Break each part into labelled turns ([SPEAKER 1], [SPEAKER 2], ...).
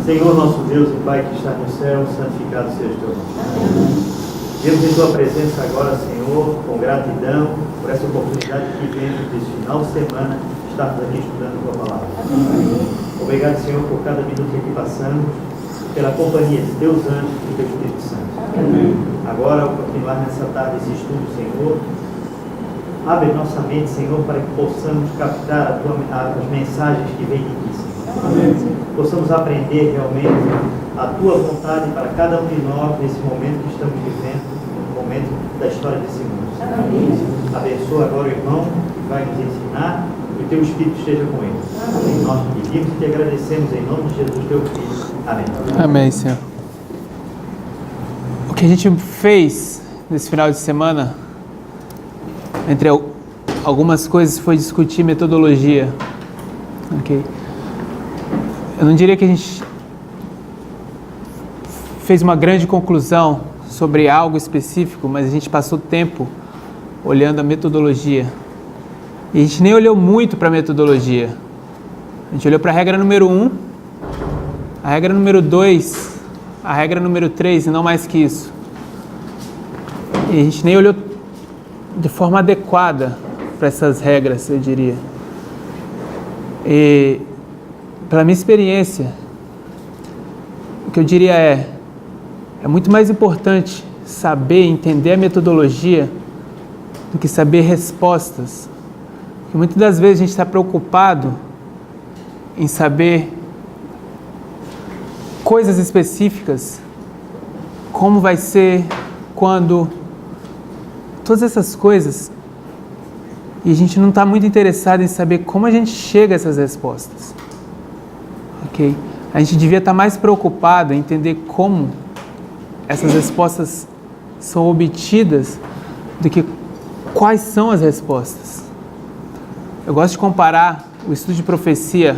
[SPEAKER 1] Senhor nosso Deus e Pai que está no céu, santificado seja o teu nome. Viemos em tua presença agora, Senhor, com gratidão por essa oportunidade que vemos desse final de semana estarmos aqui estudando a tua palavra. Obrigado, Senhor, por cada minuto que passamos, pela companhia de teus anjos e do teu Espírito Santo. Agora, ao continuar nessa tarde esse estudo, Senhor, abre nossa mente, Senhor, para que possamos captar as mensagens que vêm de ti, Senhor. Possamos aprender realmente a tua vontade para cada um de nós nesse momento que estamos vivendo, no momento da história desse mundo. Abençoa agora o irmão que vai nos ensinar, que o teu Espírito esteja com ele. Nós pedimos e te agradecemos em nome de Jesus, teu Filho. Amém.
[SPEAKER 2] Amém, Senhor. O que a gente fez nesse final de semana, entre algumas coisas, foi discutir metodologia. Ok? Eu não diria que a gente fez uma grande conclusão sobre algo específico, mas a gente passou tempo olhando a metodologia. E a gente nem olhou muito para a metodologia. A gente olhou para a regra número 1, a regra número 2, a regra número 3 e não mais que isso. E a gente nem olhou de forma adequada para essas regras, eu diria. E pela minha experiência, o que eu diria é muito mais importante saber, entender a metodologia do que saber respostas. Porque muitas das vezes a gente está preocupado em saber coisas específicas, como vai ser, quando, todas essas coisas, e a gente não está muito interessado em saber como a gente chega a essas respostas. Ok? A gente devia estar mais preocupado em entender como essas respostas são obtidas do que quais são as respostas. Eu gosto de comparar o estudo de profecia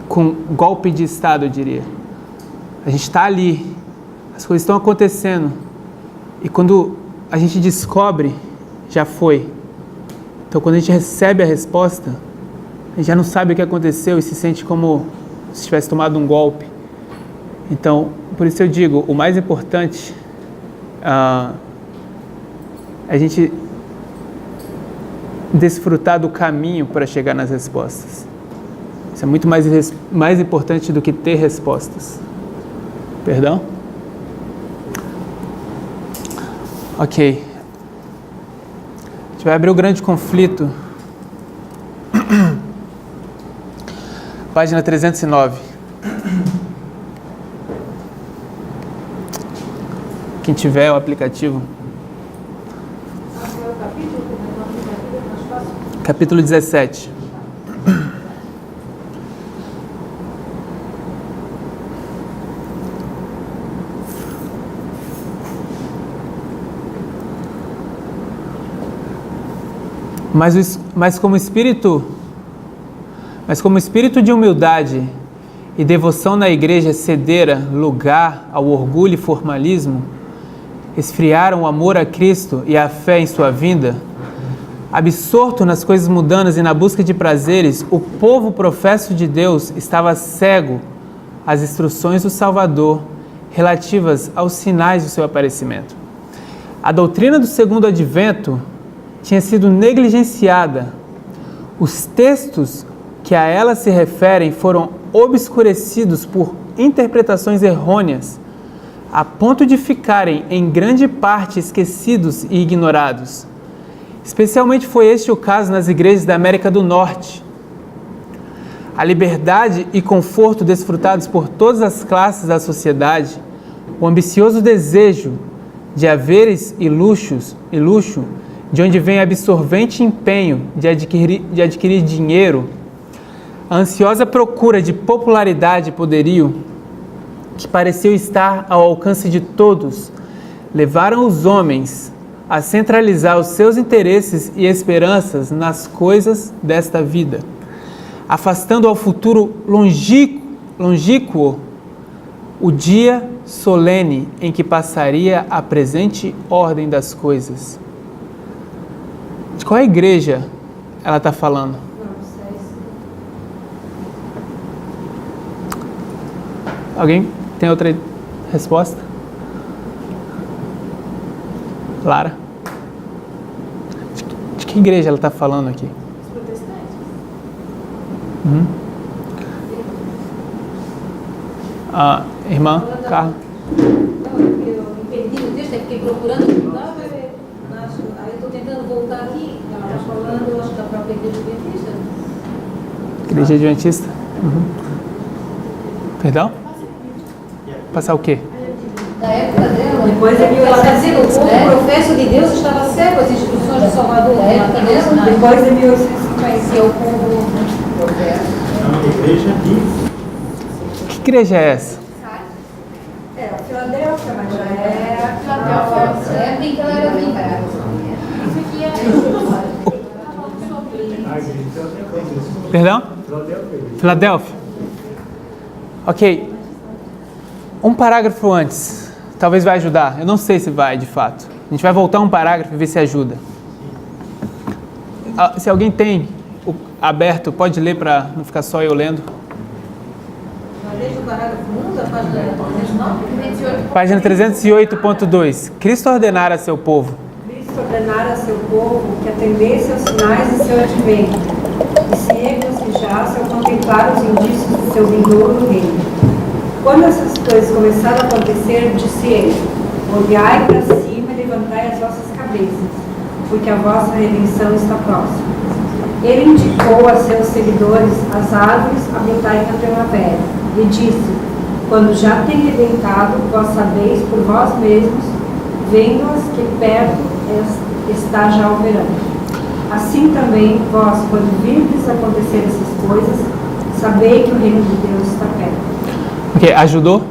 [SPEAKER 2] com golpe de Estado, eu diria. A gente está ali, as coisas estão acontecendo, e quando a gente descobre, já foi. Então, quando a gente recebe a resposta, a gente já não sabe o que aconteceu e se sente como se tivesse tomado um golpe. Então, por isso eu digo, o mais importante é a gente desfrutar do caminho para chegar nas respostas. Isso é muito mais importante do que ter respostas. Perdão? Ok. A gente vai abrir o grande conflito. Página 309. Quem tiver o aplicativo. Capítulo 17. Mas como espírito de humildade e devoção na igreja cedera lugar ao orgulho e formalismo, esfriaram o amor a Cristo e a fé em sua vinda, absorto nas coisas mundanas e na busca de prazeres, o povo professo de Deus estava cego às instruções do Salvador relativas aos sinais do seu aparecimento. A doutrina do segundo advento tinha sido negligenciada. Os textos que a ela se referem foram obscurecidos por interpretações errôneas, a ponto de ficarem em grande parte esquecidos e ignorados. Especialmente foi este o caso nas igrejas da América do Norte. A liberdade e conforto desfrutados por todas as classes da sociedade, o ambicioso desejo de haveres e luxo, de onde vem absorvente empenho de adquirir dinheiro, a ansiosa procura de popularidade e poderio, que pareceu estar ao alcance de todos, levaram os homens a centralizar os seus interesses e esperanças nas coisas desta vida, afastando ao futuro longínquo o dia solene em que passaria a presente ordem das coisas. De qual igreja ela está falando? Alguém tem outra resposta? Lara? De que igreja ela está falando aqui?
[SPEAKER 3] Os protestantes.
[SPEAKER 2] Irmã Carla?
[SPEAKER 3] Não, eu me perdi no texto, fiquei procurando, aí eu estou tentando voltar aqui. Ela está falando, eu acho, da própria igreja adventista.
[SPEAKER 2] Igreja Adventista? Perdão? Passar o quê?
[SPEAKER 3] Da época dela,
[SPEAKER 4] Depois de
[SPEAKER 3] ela está dizendo, o povo professo de Deus estava cego às instruções do Salvador. Da época dela,
[SPEAKER 4] Depois de 1850.
[SPEAKER 3] é o povo professo.
[SPEAKER 1] É uma igreja de...
[SPEAKER 2] Que igreja é essa?
[SPEAKER 4] É, a Filadélfia, mas já é...
[SPEAKER 3] Filadélfia. É bem que ela era bem cara. Isso aqui é...
[SPEAKER 2] Perdão? Filadélfia. Ok. Um parágrafo antes. Talvez vai ajudar. Eu não sei se vai, de fato. A gente vai voltar um parágrafo e ver se ajuda. Se alguém tem aberto, pode ler para não ficar só eu lendo.
[SPEAKER 3] Desde o parágrafo 1 da página 309?
[SPEAKER 2] Página 308.2. Cristo ordenara a seu povo.
[SPEAKER 4] Cristo ordenara a seu povo que atendesse aos sinais de seu advento e se regocijasse ao contemplar os indícios do seu vindouro reino. Quando essas coisas começaram a acontecer, disse ele: olhai para cima e levantai as vossas cabeças, porque a vossa redenção está próxima. Ele indicou a seus seguidores as árvores a brotarem na primavera e disse: quando já tem rebentado, vós sabeis por vós mesmos, vendo-as que perto está já o verão. Assim também vós, quando virdes acontecer essas coisas, sabei que o reino de Deus está perto.
[SPEAKER 2] Ok, ajudou?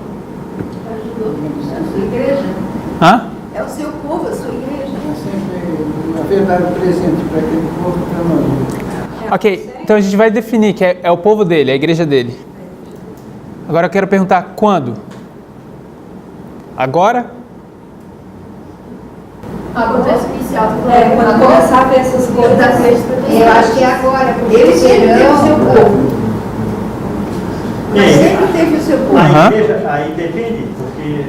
[SPEAKER 3] Ajudou. É a sua igreja.
[SPEAKER 2] Hã?
[SPEAKER 3] É o seu povo, a sua igreja.
[SPEAKER 5] É sempre, na verdade, presente para aquele povo para nós.
[SPEAKER 2] Ok, então a gente vai definir que é o povo dele, a igreja dele. Agora eu quero perguntar quando? Agora?
[SPEAKER 3] Acontece inicial.
[SPEAKER 4] Quando começar a ver essas coisas,
[SPEAKER 3] Eu acho que é agora, porque ele sempre teve o seu povo. Mas sempre teve o seu povo.
[SPEAKER 1] A igreja aí depende, porque...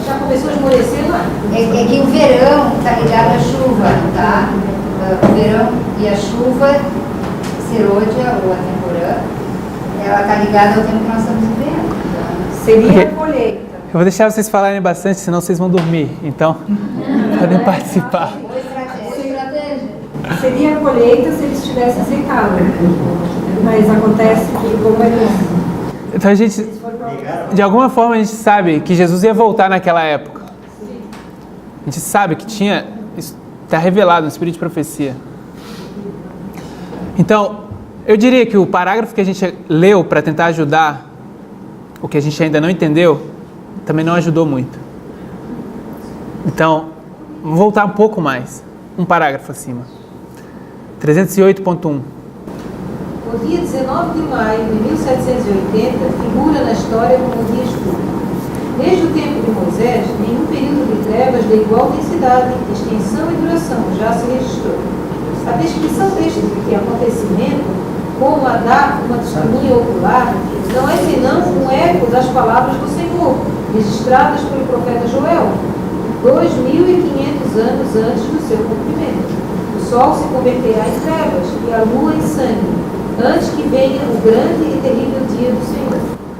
[SPEAKER 3] Já começou a esmorecer lá.
[SPEAKER 6] É que o verão está ligado à chuva, tá? O verão e a chuva, serôdia ou a temporã, ela está ligada ao tempo que nós estamos vivendo.
[SPEAKER 4] seria a colheita.
[SPEAKER 2] Eu vou deixar vocês falarem bastante, senão vocês vão dormir. Então, podem participar.
[SPEAKER 4] Seria a colheita se eles tivessem aceitado. Mas acontece que, como eles...
[SPEAKER 2] Então a gente, de alguma forma, a gente sabe que Jesus ia voltar naquela época. A gente sabe que tinha, está revelado no Espírito de Profecia. Então, eu diria que o parágrafo que a gente leu para tentar ajudar o que a gente ainda não entendeu, também não ajudou muito. Então, vou voltar um pouco mais. Um parágrafo acima. 308.1.
[SPEAKER 3] O dia 19 de maio de 1780 figura na história como um dia escuro. Desde o tempo de Moisés, nenhum período de trevas de igual densidade, extensão e duração já se registrou. A descrição deste acontecimento, como a dar uma testemunha ocular, não é senão um eco das palavras do Senhor, registradas pelo profeta Joel, 2.500 anos antes do seu cumprimento. O sol se converterá em trevas e a lua em sangue, antes que venha o grande e terrível dia do Senhor.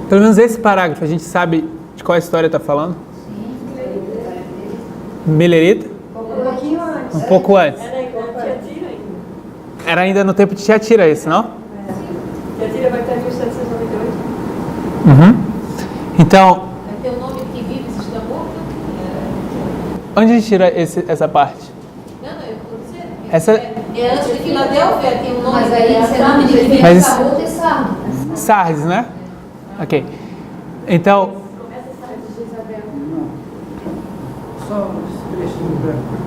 [SPEAKER 2] Pelo menos esse parágrafo, a gente sabe de qual história está falando? Melerita?
[SPEAKER 4] Um pouquinho antes.
[SPEAKER 2] Um pouco antes. Era ainda no tempo de Tiatira esse, não?
[SPEAKER 4] Tiatira vai estar em 1798.
[SPEAKER 2] Então,
[SPEAKER 3] Vai ter o nome que vive se está morto?
[SPEAKER 2] onde a gente tira essa parte?
[SPEAKER 3] Não, eu estou dizendo.
[SPEAKER 2] Essa,
[SPEAKER 3] É antes de Filadélfia, tem um nome.
[SPEAKER 6] Mas aí esse nome de que
[SPEAKER 2] Mas-
[SPEAKER 6] está outro é Sardo.
[SPEAKER 2] Sardes, né? Ok. Então,
[SPEAKER 5] Só uns trechinhos brancos.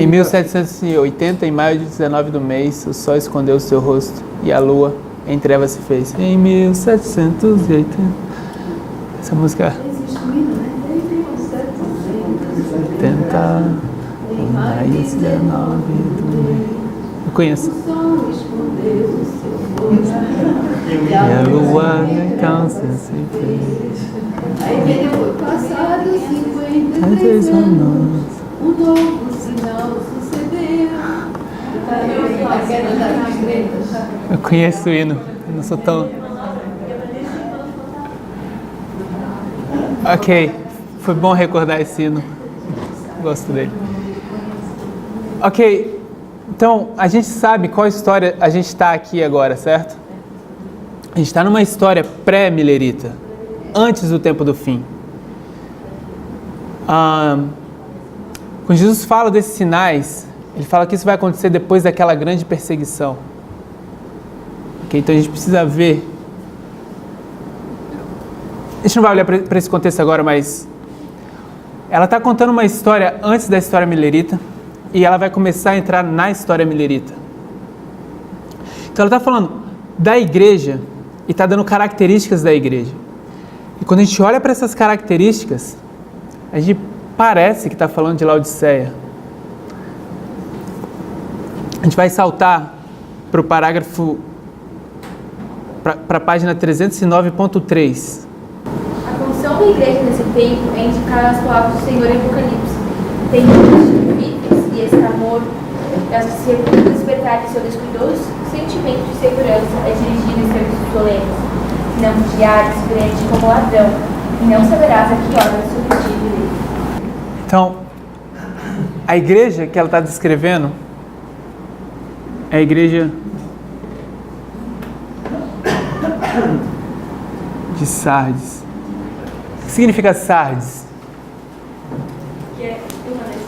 [SPEAKER 2] em 1780, em maio de 19 do mês, o sol escondeu o seu rosto e a lua em trevas se fez. Em 1780. Essa música.
[SPEAKER 6] Existe muito, né? Desde
[SPEAKER 2] 80. Em maio de 19 do mês. Eu conheço.
[SPEAKER 6] o sol escondeu o seu
[SPEAKER 2] E a lua cansa sempre.
[SPEAKER 7] Aí vem depois, passados
[SPEAKER 2] 53 anos.
[SPEAKER 7] um novo sinal sucedeu. A queda das estrelas.
[SPEAKER 2] Eu conheço o hino, eu não sou tão... Ok, foi bom recordar esse hino. Gosto dele. Ok, então a gente sabe qual história a gente está aqui agora, certo? A gente está numa história pré-milerita, antes do tempo do fim. Quando Jesus fala desses sinais, ele fala que isso vai acontecer depois daquela grande perseguição. Okay, então a gente precisa ver. A gente não vai olhar para esse contexto agora, mas ela está contando uma história antes da história milerita e ela vai começar a entrar na história milerita. Então ela está falando da igreja e está dando características da igreja. E quando a gente olha para essas características, a gente parece que está falando de Laodiceia. A gente vai saltar para o parágrafo, para a página 309.3.
[SPEAKER 8] A função da igreja nesse tempo é indicar as palavras do Senhor em Apocalipse. Tem muitos vícios e esse amor, as que se recusam a despertar de seu descuidoso sentimento de segurança é dirigido em serviços solenes, não vigiares, frente como ladrão, e não saberás a que hora surgir dele.
[SPEAKER 2] Então, a igreja que ela está descrevendo é a igreja de Sardes. O que significa Sardes?
[SPEAKER 8] Que é permanece.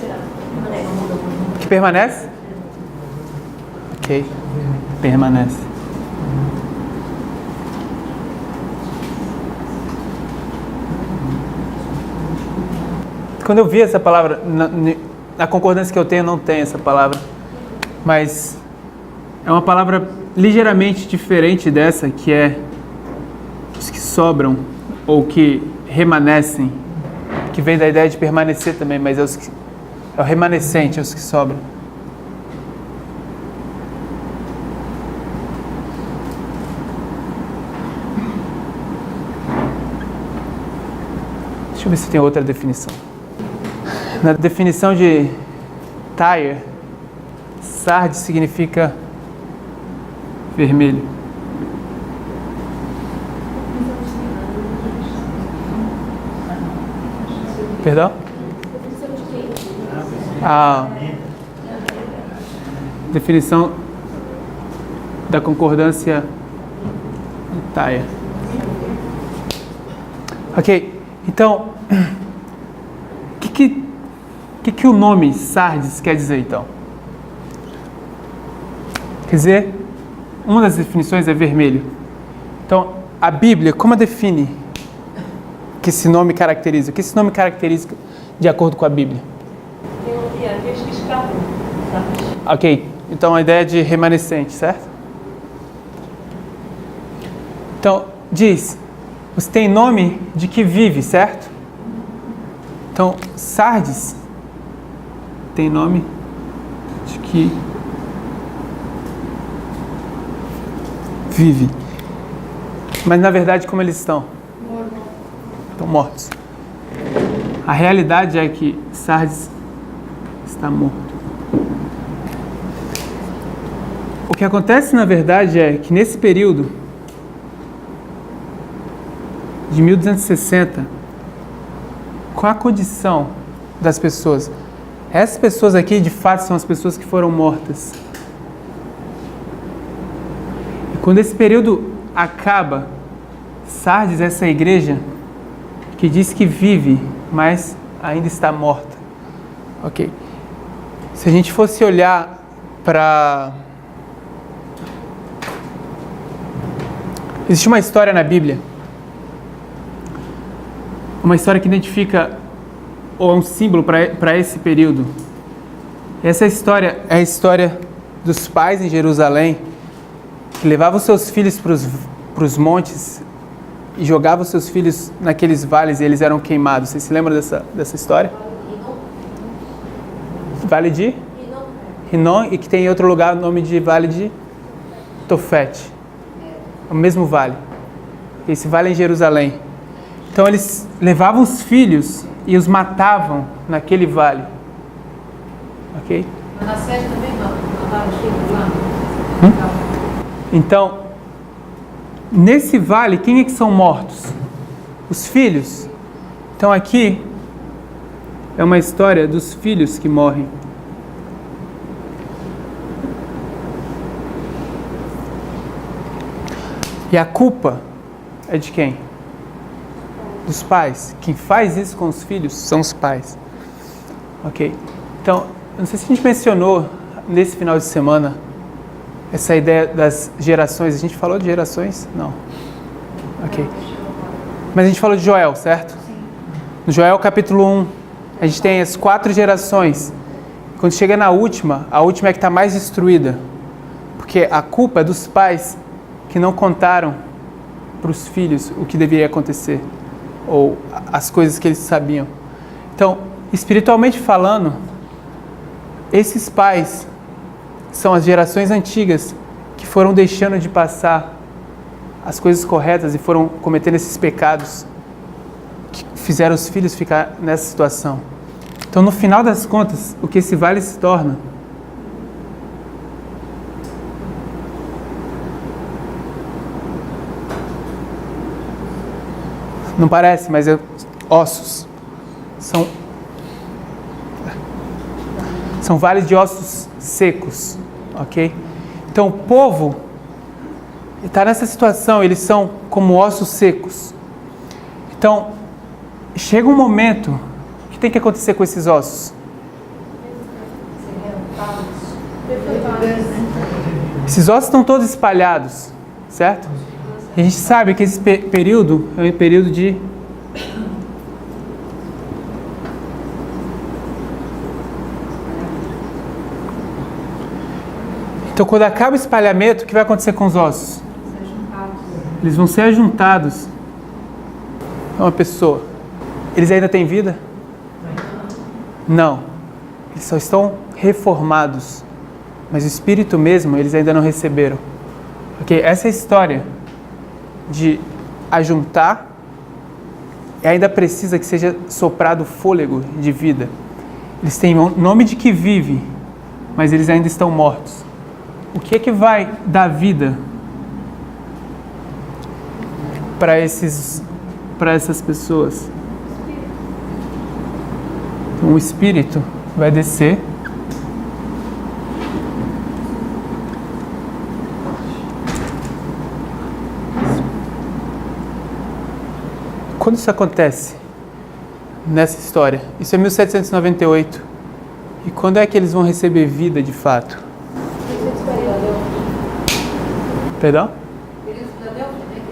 [SPEAKER 2] Que permanece? Ok, permanece. Quando eu vi essa palavra, na concordância que eu tenho, não tem essa palavra, mas é uma palavra ligeiramente diferente dessa, que é os que sobram ou que remanescem, que vem da ideia de permanecer também, mas é o remanescente, é os que sobram. Deixa eu ver se tem outra definição. Na definição de Tyre, Sardes significa vermelho. Perdão? A definição da concordância de Tyre. Ok, então, o que o nome Sardes quer dizer, então? Quer dizer, uma das definições é vermelho. Então, a Bíblia, como define que esse nome caracteriza? O que esse nome caracteriza de acordo com a Bíblia? Ok, então a ideia de remanescente, certo? Então, diz, você tem nome de que vive, certo? Então, Sardes tem nome de que vive. Mas na verdade, como eles estão? Estão mortos. A realidade é que Sardes está morto. O que acontece na verdade é que nesse período de 1260, qual a condição das pessoas? Essas pessoas aqui, de fato, são as pessoas que foram mortas. E quando esse período acaba, Sardes, essa igreja que diz que vive, mas ainda está morta. Ok. Se a gente fosse olhar para... Existe uma história na Bíblia, uma história que identifica ou é um símbolo para esse período. Essa história é a história dos pais em Jerusalém que levavam seus filhos para os montes e jogavam seus filhos naqueles vales e eles eram queimados. Vocês se lembram dessa história? Vale de Rinom, e que tem em outro lugar o nome de Vale de Tofete. o mesmo vale. Esse vale é em Jerusalém. Então eles levavam os filhos e os matavam naquele vale. Ok?
[SPEAKER 3] Na sede também matavam os filhos lá.
[SPEAKER 2] Então, nesse vale, quem é que são mortos? Os filhos. Então aqui é uma história dos filhos que morrem. E a culpa é de quem? Dos pais. Quem faz isso com os filhos são os pais. Ok? Então, eu não sei se a gente mencionou nesse final de semana essa ideia das gerações. A gente falou de gerações? Não. Ok. Mas a gente falou de Joel, certo? Sim. No Joel capítulo 1, a gente tem as 4 gerações. Quando chega na última, a última é que está mais destruída. Porque a culpa é dos pais que não contaram para os filhos o que deveria acontecer. Ou as coisas que eles sabiam. Então, espiritualmente falando, esses pais são as gerações antigas que foram deixando de passar as coisas corretas e foram cometendo esses pecados que fizeram os filhos ficar nessa situação. Então, no final das contas, o que esse vale se torna não parece, mas ossos. São vales de ossos secos, ok? Então o povo está nessa situação, eles são como ossos secos. Então, chega um momento, o que tem que acontecer com esses ossos? Esses ossos estão todos espalhados, certo? E a gente sabe que esse período é um período de Então, quando acaba o espalhamento, o que vai acontecer com os ossos? Eles vão ser ajuntados a uma pessoa. Eles ainda têm vida? Não. Eles só estão reformados. Mas o Espírito mesmo, eles ainda não receberam. Ok? Essa é a história de ajuntar e ainda precisa que seja soprado fôlego de vida. Eles têm nome de que vive, mas eles ainda estão mortos. O que é que vai dar vida para essas pessoas? Então, o Espírito vai descer Quando isso acontece nessa história? Isso é 1798. E quando é que eles vão receber vida de fato? Perdão?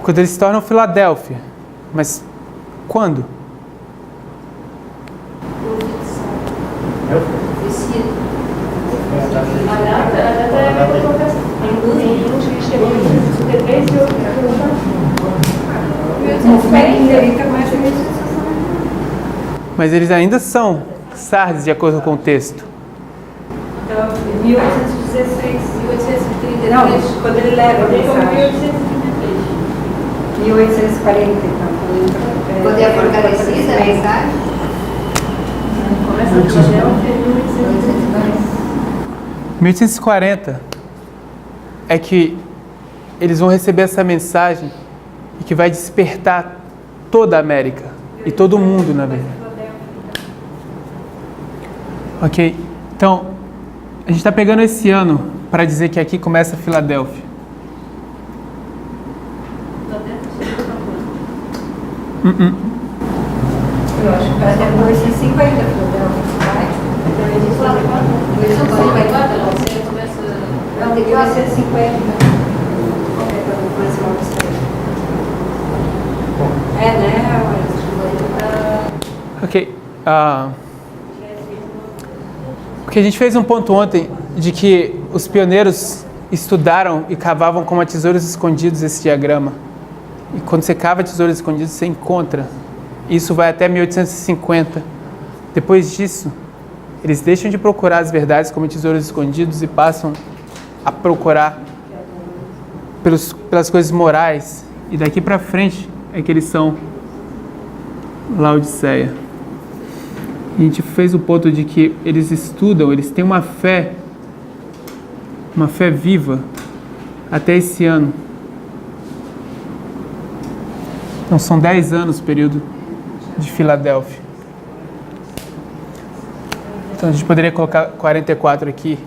[SPEAKER 2] Quando eles se tornam Filadélfia. Mas quando? Mas eles ainda são Sardes, de acordo com o texto.
[SPEAKER 4] Então, 1816, 1833. Não, quando ele leva a mensagem. 1840, então.
[SPEAKER 6] Quando é fortalecida a mensagem?
[SPEAKER 4] Começa a Filadélfia em
[SPEAKER 2] 1840 é que eles vão receber essa mensagem e que vai despertar toda a América e todo o mundo, na verdade. Ok, então a gente está pegando esse ano para dizer que aqui começa a Filadélfia.
[SPEAKER 4] Eu acho que até 1850 Filadélfia, vai? Não, tem que ser 50. É, né?
[SPEAKER 2] Ok. Porque a gente fez um ponto ontem de que os pioneiros estudaram e cavavam como tesouros escondidos esse diagrama. E quando você cava tesouros escondidos, você encontra. Isso vai até 1850. Depois disso, eles deixam de procurar as verdades como tesouros escondidos e passam a procurar pelas coisas morais, e daqui para frente é que eles são Laodiceia. A gente fez o ponto de que eles estudam, eles têm uma fé viva até esse ano. Então são 10 anos o período de Filadélfia. Então a gente poderia colocar 44 aqui.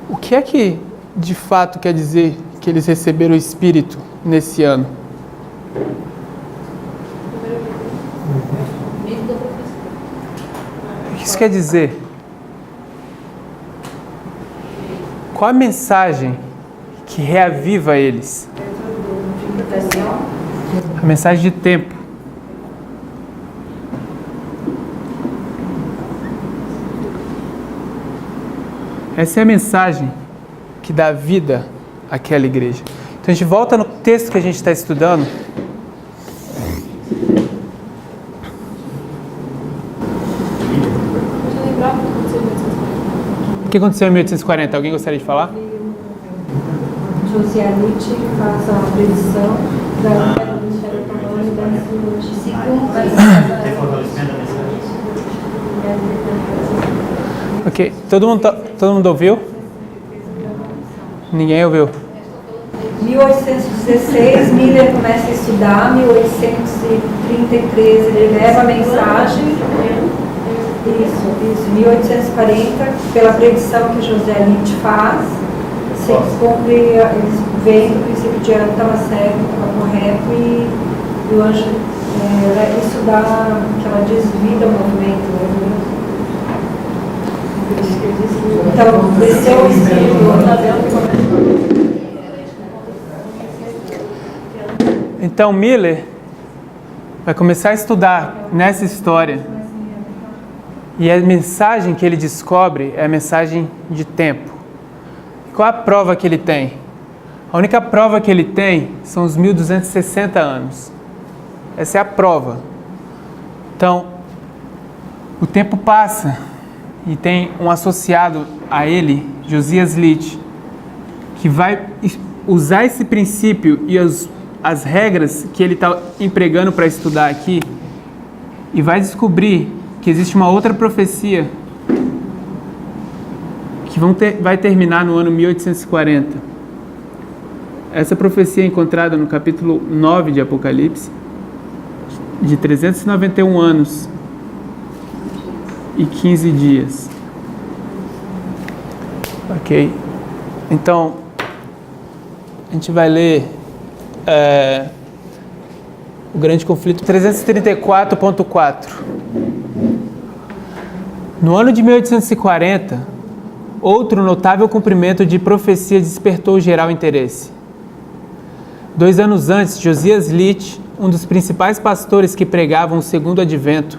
[SPEAKER 2] O que é que de fato quer dizer que eles receberam o Espírito nesse ano? O que isso quer dizer? Qual a mensagem que reaviva eles? A mensagem de tempo. Essa é a mensagem que dá vida àquela igreja. Então a gente volta no texto que a gente está estudando. O que aconteceu em 1840? Alguém gostaria de falar?
[SPEAKER 4] Josias Litt faz a predição da guerra do Império Otomano e da
[SPEAKER 1] Tem fortalecimento da mensagem.
[SPEAKER 2] Ok, todo mundo ouviu? Ninguém ouviu.
[SPEAKER 4] 1816, Miller começa a estudar, 1833 ele leva a mensagem. Isso, 1840, pela predição que José Litt faz, se cumpre, eles veem que o princípio de ano estava certo, estava correto, e o anjo, isso dá, que ela desvida o movimento, né? Então, desceu o Espírito.
[SPEAKER 2] Então Miller vai começar a estudar nessa história, e a mensagem que ele descobre é a mensagem de tempo. Qual a prova que ele tem? A única prova que ele tem são os 1260 anos. Essa é a prova. Então, o tempo passa e tem um associado a ele, Josias Litt, que vai usar esse princípio e as regras que ele está empregando para estudar aqui, e vai descobrir que existe uma outra profecia que vai terminar no ano 1840. Essa profecia é encontrada no capítulo 9 de Apocalipse, de 391 anos e 15 dias. Ok? Então, a gente vai ler o grande conflito 334.4. No ano de 1840, outro notável cumprimento de profecia despertou geral interesse. 2 anos antes, Josias Litt, um dos principais pastores que pregavam o segundo advento,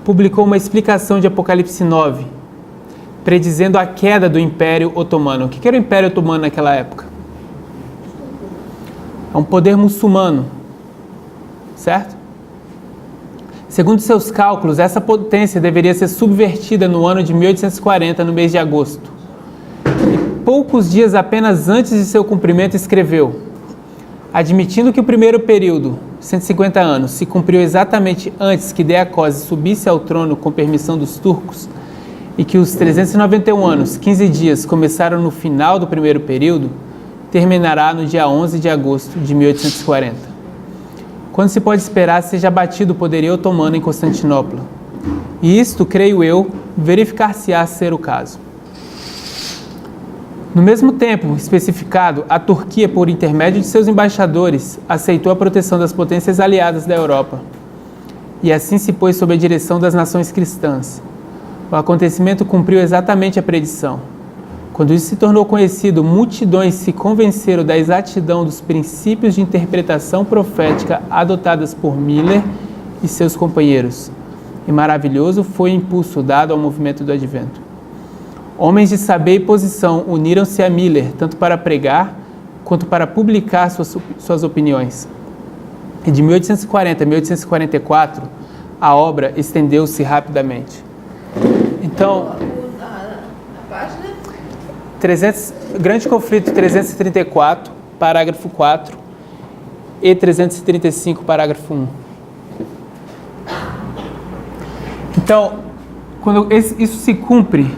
[SPEAKER 2] publicou uma explicação de Apocalipse 9, predizendo a queda do Império Otomano. O que era o Império Otomano naquela época? É um poder muçulmano, certo? Segundo seus cálculos, essa potência deveria ser subvertida no ano de 1840, no mês de agosto. E poucos dias apenas antes de seu cumprimento, escreveu: admitindo que o primeiro período, 150 anos, se cumpriu exatamente antes que Deacose subisse ao trono com permissão dos turcos, e que os 391 anos, 15 dias, começaram no final do primeiro período, terminará no dia 11 de agosto de 1840. Quando se pode esperar seja abatido o poderio otomano em Constantinopla. E isto, creio eu, verificar-se-á ser o caso. No mesmo tempo especificado, a Turquia, por intermédio de seus embaixadores, aceitou a proteção das potências aliadas da Europa, e assim se pôs sob a direção das nações cristãs. O acontecimento cumpriu exatamente a predição. Quando isso se tornou conhecido, multidões se convenceram da exatidão dos princípios de interpretação profética adotadas por Miller e seus companheiros, e maravilhoso foi o impulso dado ao movimento do Advento. Homens de saber e posição uniram-se a Miller, tanto para pregar quanto para publicar suas opiniões. E de 1840 a 1844, a obra estendeu-se rapidamente. Então, Grande Conflito 334, parágrafo 4 e 335, parágrafo 1. Então, quando isso se cumpre,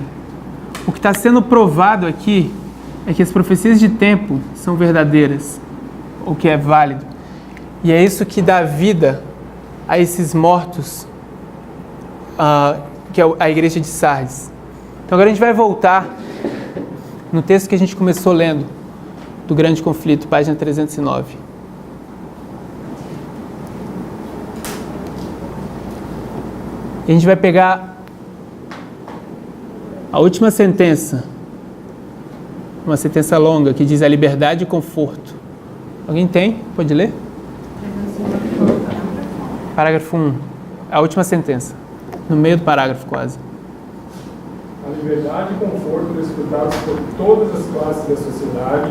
[SPEAKER 2] o que está sendo provado aqui é que as profecias de tempo são verdadeiras, o que é válido. E é isso que dá vida a esses mortos, que é a igreja de Sardes. Então agora a gente vai voltar no texto que a gente começou lendo, do Grande Conflito, página 309. E a gente vai pegar a última sentença, uma sentença longa, que diz a liberdade e conforto. Alguém tem? Pode ler? Parágrafo 1. A última sentença. No meio do parágrafo, quase.
[SPEAKER 9] A liberdade e conforto desfrutados por todas as classes da sociedade,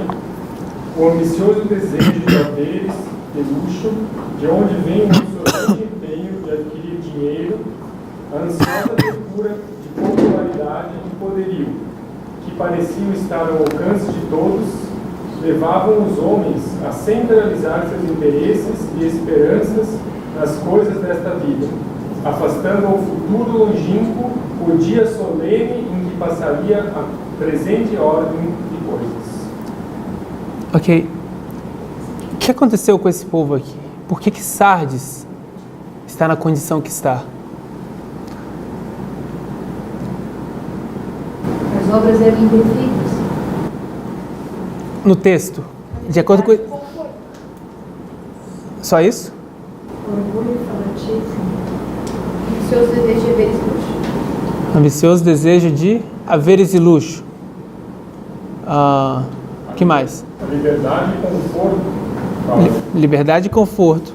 [SPEAKER 9] o ambicioso desejo de haveres, de luxo, de onde vem o insolente empenho de adquirir dinheiro, a ansiosa procura de popularidade e poderio, que pareciam estar ao alcance de todos, levavam os homens a centralizar seus interesses e esperanças nas coisas desta vida, afastando ao futuro longínquo o dia solene em que passaria a presente ordem de coisas.
[SPEAKER 2] Ok. O que aconteceu com esse povo aqui? Por que Sardes está na condição que está?
[SPEAKER 3] As obras eram imperfeitas.
[SPEAKER 2] No texto, de acordo com... Só isso?
[SPEAKER 4] Orgulho, fanatismo.
[SPEAKER 8] Seus desejos de haveres e luxo.
[SPEAKER 2] Ambicioso desejo de haveres e luxo. O que mais?
[SPEAKER 9] Liberdade e conforto.
[SPEAKER 2] Liberdade e conforto.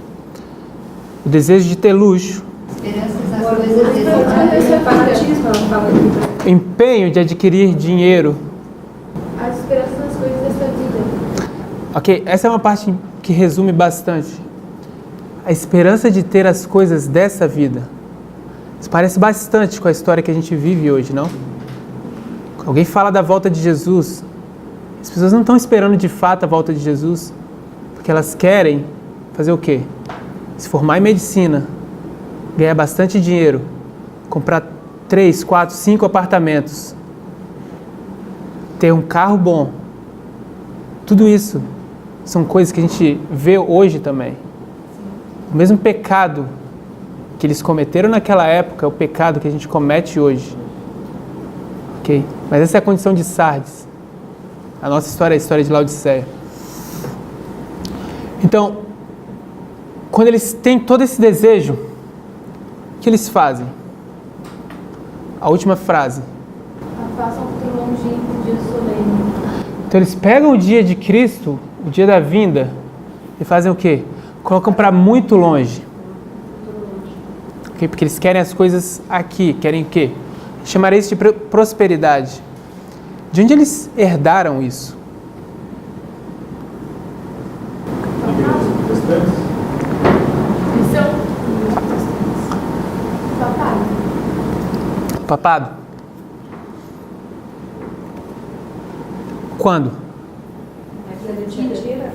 [SPEAKER 2] O desejo de ter luxo.
[SPEAKER 6] Esperanças nas coisas desse
[SPEAKER 4] Esse é fanatismo, ela fala aqui.
[SPEAKER 2] Empenho de adquirir dinheiro.
[SPEAKER 8] As esperanças nas coisas dessa vida.
[SPEAKER 2] Ok, essa é uma parte que resume bastante. A esperança de ter as coisas dessa vida. Isso parece bastante com a história que a gente vive hoje, não? Alguém fala da volta de Jesus. As pessoas não estão esperando de fato a volta de Jesus, porque elas querem fazer o quê? Se formar em medicina, ganhar bastante dinheiro, comprar 3, 4, 5 apartamentos, ter um carro bom. Tudo isso são coisas que a gente vê hoje também. O mesmo pecado que eles cometeram naquela época é o pecado que a gente comete hoje. Ok? Mas essa é a condição de Sardes. A nossa história é a história de Laodiceia. Então, quando eles têm todo esse desejo, o que eles fazem? A última frase.
[SPEAKER 8] Afastam o futuro longínquo do dia solene.
[SPEAKER 2] Então eles pegam o dia de Cristo, o dia da vinda, e fazem o quê? Colocam para muito longe. Okay? Porque eles querem as coisas aqui. Querem o quê? Chamarei isso de prosperidade. De onde eles herdaram isso?
[SPEAKER 8] Missão. Papai.
[SPEAKER 2] Papado? Quando?
[SPEAKER 4] Mentira.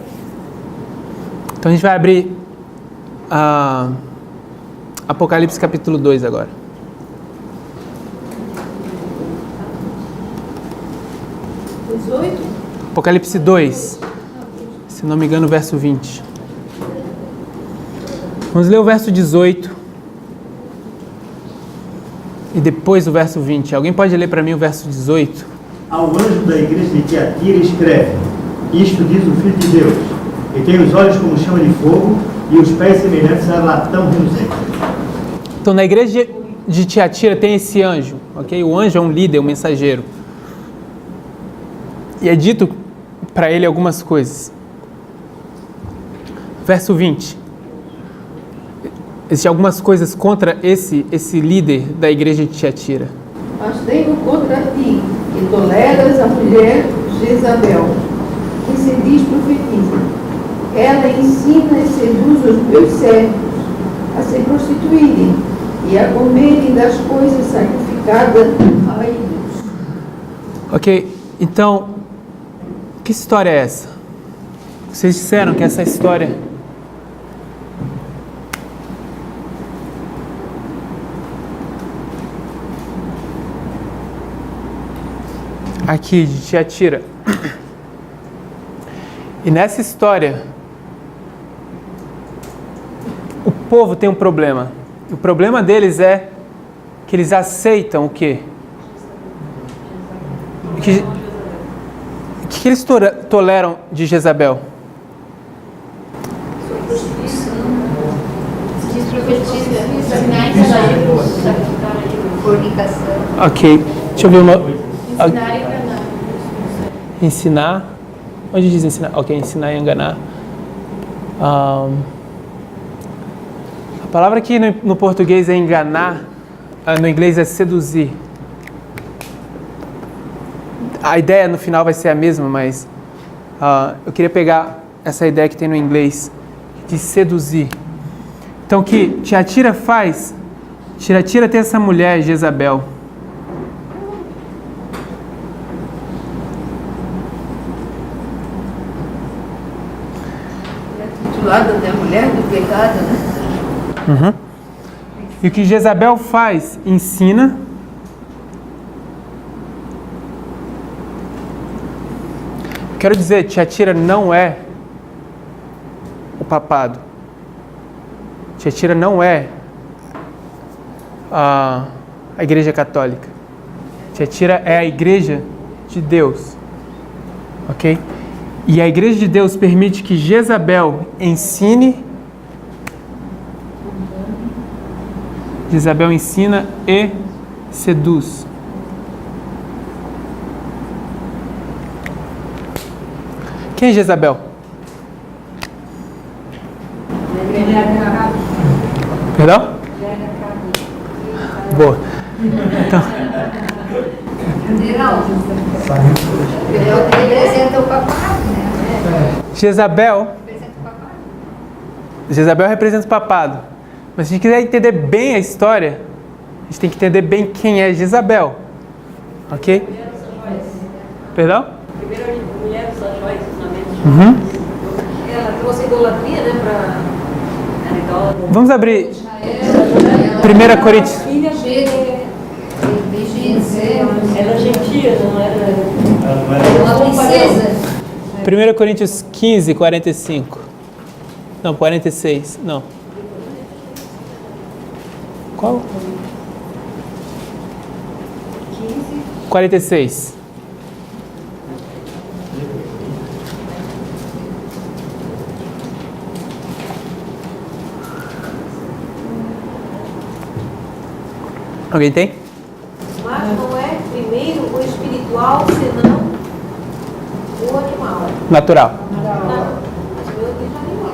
[SPEAKER 2] Então a gente vai abrir Apocalipse capítulo 2 agora. Apocalipse 2, se não me engano, verso 20. Vamos ler o verso 18 e depois o verso 20. Alguém pode ler para mim o verso 18?
[SPEAKER 1] Ao anjo da igreja de Tiatira escreve: Isto diz o Filho de Deus, que tem os olhos como chama de fogo e os pés semelhantes a latão reluzente.
[SPEAKER 2] Então, na igreja de Tiatira tem esse anjo, ok? O anjo é um líder, um mensageiro. E é dito para ele algumas coisas. Verso 20. Existem algumas coisas contra esse líder da igreja de Tiatira.
[SPEAKER 7] Mas tenho contra ti, que toleras a mulher Jezabel, que se diz profetiza. Ela ensina e seduz os meus servos a se prostituírem e a comerem das coisas sacrificadas a ídolos.
[SPEAKER 2] Ok, Então, que história é essa? Vocês disseram que essa história aqui de Tiatira. E nessa história, o povo tem um problema. O problema deles é que eles aceitam o quê? O que eles toleram de Jezabel?
[SPEAKER 6] Fornicação.
[SPEAKER 2] Ok, deixa eu ver uma...
[SPEAKER 8] Ensinar e enganar.
[SPEAKER 2] Ensinar. Onde diz ensinar? Ok, ensinar e enganar. A palavra aqui no português é enganar, no inglês é seduzir. A ideia no final vai ser a mesma, mas eu queria pegar essa ideia que tem no inglês de seduzir. Então o que Tiatira faz? Tiatira tem essa mulher, Jezabel.
[SPEAKER 7] Titulada da mulher do pecado, né?
[SPEAKER 2] Uhum. E o que Jezabel faz? Ensina. Quero dizer, Tiatira não é o papado. Tiatira não é a igreja católica. Tiatira é a igreja de Deus. Ok? E a igreja de Deus permite que Jezabel ensine. Jezabel ensina e seduz. Quem é Jezabel? Perdão? Boa. Então,
[SPEAKER 6] Representa o papado, né?
[SPEAKER 2] Jezabel representa o papado. Mas se a gente quiser entender bem a história, a gente tem que entender bem quem é Jezabel. Ok? Perdão?
[SPEAKER 4] Primeiro, mulher dos Sajóis,
[SPEAKER 2] Uhum.
[SPEAKER 3] Ela trouxe idolatria, né, para...
[SPEAKER 2] Vamos abrir 1 Coríntios.
[SPEAKER 4] filha dele. Ela é gentia, não era...
[SPEAKER 6] Uma princesa.
[SPEAKER 2] 1 Coríntios 15, 45. Não, 46. Não. Qual? 46. Alguém tem?
[SPEAKER 3] Mas não é primeiro o espiritual, senão o animal.
[SPEAKER 2] Natural.
[SPEAKER 3] Não, mas meu diz animal.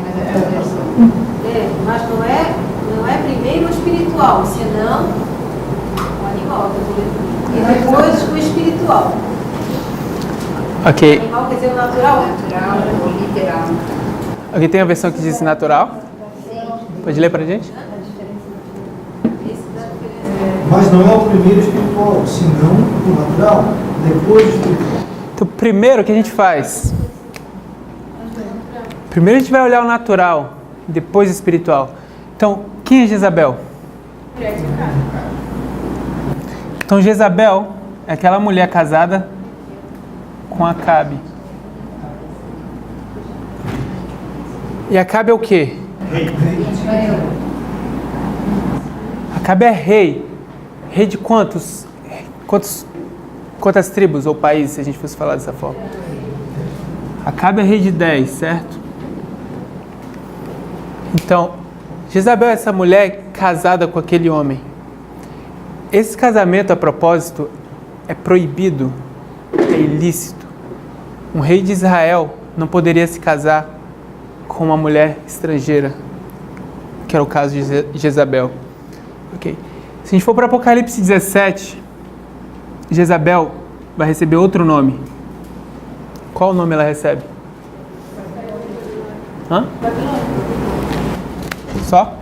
[SPEAKER 3] Mas não é primeiro o espiritual, senão o animal. E depois o espiritual.
[SPEAKER 2] Ok.
[SPEAKER 3] O animal quer dizer o natural?
[SPEAKER 6] Natural ou literal.
[SPEAKER 2] Alguém tem a versão que diz natural? Pode ler pra gente?
[SPEAKER 10] Mas não é o primeiro espiritual, senão o natural, depois o espiritual.
[SPEAKER 2] Então, primeiro o que a gente faz? Primeiro a gente vai olhar o natural, depois o espiritual. Então, quem é Jezabel? Então, Jezabel é aquela mulher casada com Acabe. E Acabe é o quê? Acabe é rei. Rei de quantas tribos ou países, se a gente fosse falar dessa forma? Acabe é rei de 10, certo? Então, Jezabel é essa mulher casada com aquele homem. Esse casamento, a propósito, é proibido, é ilícito. Um rei de Israel não poderia se casar com uma mulher estrangeira, que era o caso de Jezabel. Ok. Se a gente for para Apocalipse 17, Jezabel vai receber outro nome. Qual nome ela recebe? Hã? Só?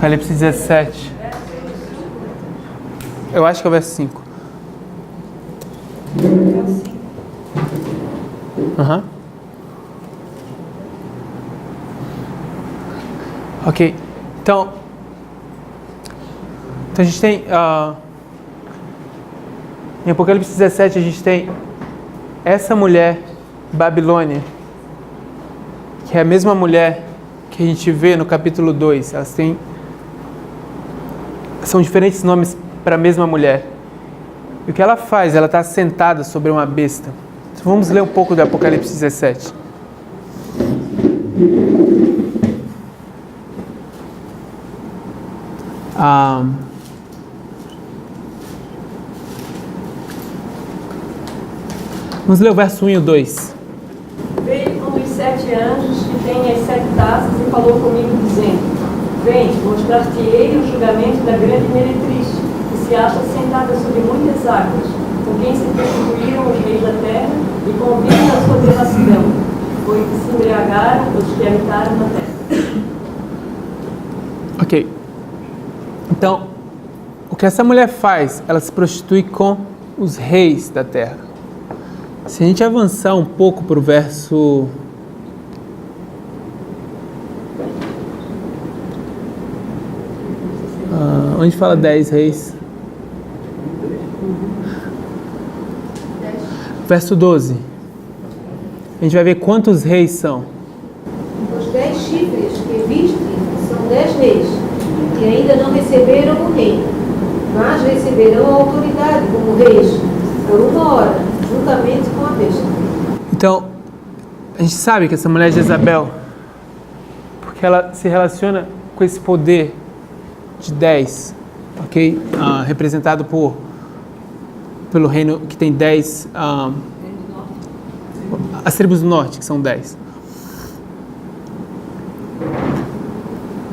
[SPEAKER 2] Apocalipse 17. Eu acho que é o verso 5. Aham. Ok. Então a gente tem... em Apocalipse 17 a gente tem essa mulher, Babilônia, que é a mesma mulher que a gente vê no capítulo 2. São diferentes nomes para a mesma mulher. E o que ela faz? Ela está sentada sobre uma besta. Então vamos ler um pouco do Apocalipse 17. Vamos ler o verso 1 e o 2.
[SPEAKER 4] Veio um dos 7 anjos que tem as 7 taças e falou comigo, dizendo: Vem, mostrar-te-ei o julgamento da grande meretriz, que se acha sentada sobre muitas águas, com quem se prostituíram os reis da terra e com o vinho da sua devassidão, foi que se embriagaram os que habitaram na terra.
[SPEAKER 2] Ok. Então, o que essa mulher faz? Ela se prostitui com os reis da terra. Se a gente avançar um pouco para o verso... onde fala 10 reis? Verso 12. A gente vai ver quantos reis são.
[SPEAKER 3] Os 10 chifres que viste são 10 reis, que ainda não receberam o reino, mas receberão a autoridade como reis, por 1 hora, juntamente com a besta.
[SPEAKER 2] Então, a gente sabe que essa mulher é Jezabel, porque ela se relaciona com esse poder de 10, ok? Representado pelo reino que tem 10, as tribos do norte, que são 10.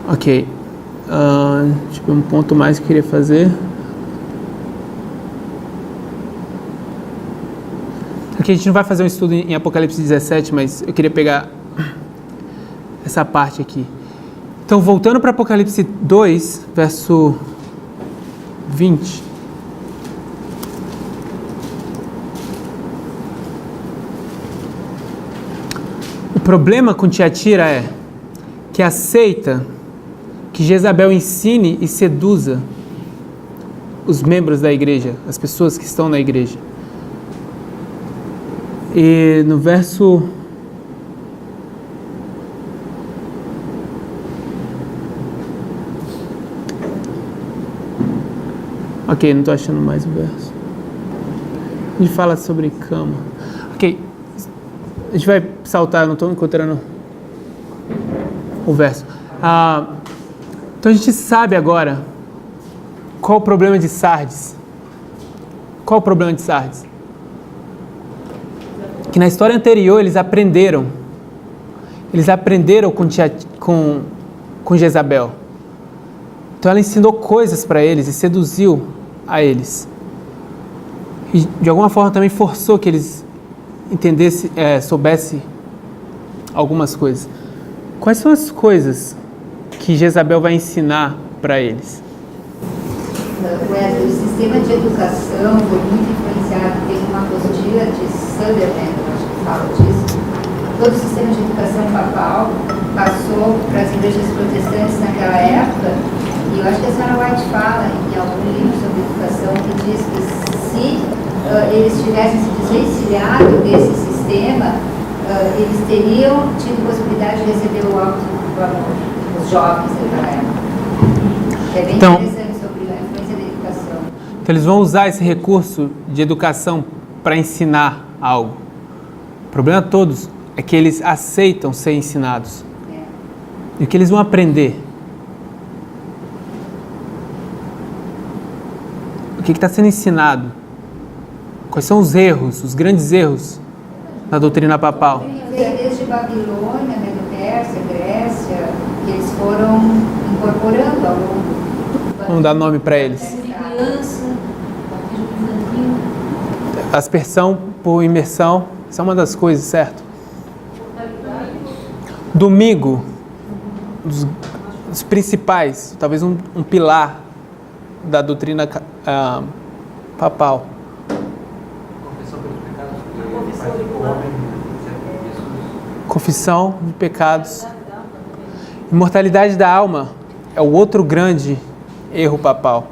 [SPEAKER 2] Ok. Deixa eu ver um ponto mais que eu queria fazer. Aqui a gente não vai fazer um estudo em Apocalipse 17, mas eu queria pegar essa parte aqui. Então, voltando para Apocalipse 2, verso 20. O problema com Tiatira é que aceita que Jezabel ensine e seduza os membros da igreja, as pessoas que estão na igreja. E no verso... Ok, não estou achando mais o verso. A gente fala sobre cama. Ok, a gente vai saltar, não estou encontrando o verso. Então a gente sabe agora qual o problema de Sardes. Qual o problema de Sardes? Que na história anterior eles aprenderam com Jezabel. Então ela ensinou coisas para eles e seduziu a eles. E de alguma forma também forçou que eles soubessem algumas coisas. Quais são as coisas que Jezabel vai ensinar para eles?
[SPEAKER 6] O sistema de educação foi muito influenciado. Tem uma apostila de Sutherland, eu acho que fala disso. Todo o sistema de educação papal passou para as igrejas protestantes naquela época. E eu acho que a senhora White fala em algum livro sobre educação que diz que se eles tivessem se desvencilhado desse sistema, eles teriam tido possibilidade de receber o alto do amor, os jovens daquela época. É bem interessante sobre a influência da educação.
[SPEAKER 2] Então eles vão usar esse recurso de educação para ensinar algo. O problema de todos é que eles aceitam ser ensinados. E o que eles vão aprender? O que está sendo ensinado? Quais são os erros, os grandes erros da doutrina papal?
[SPEAKER 6] Desde Babilônia, Medo-Pérsia, Grécia, que eles foram incorporando ao longo.
[SPEAKER 2] Vamos dar nome para eles.
[SPEAKER 3] Criança,
[SPEAKER 2] Aspersão por imersão, isso é uma das coisas, certo? Domingo, dos principais, talvez um pilar da doutrina papal. Confissão de pecados. Imortalidade da alma é o outro grande erro papal.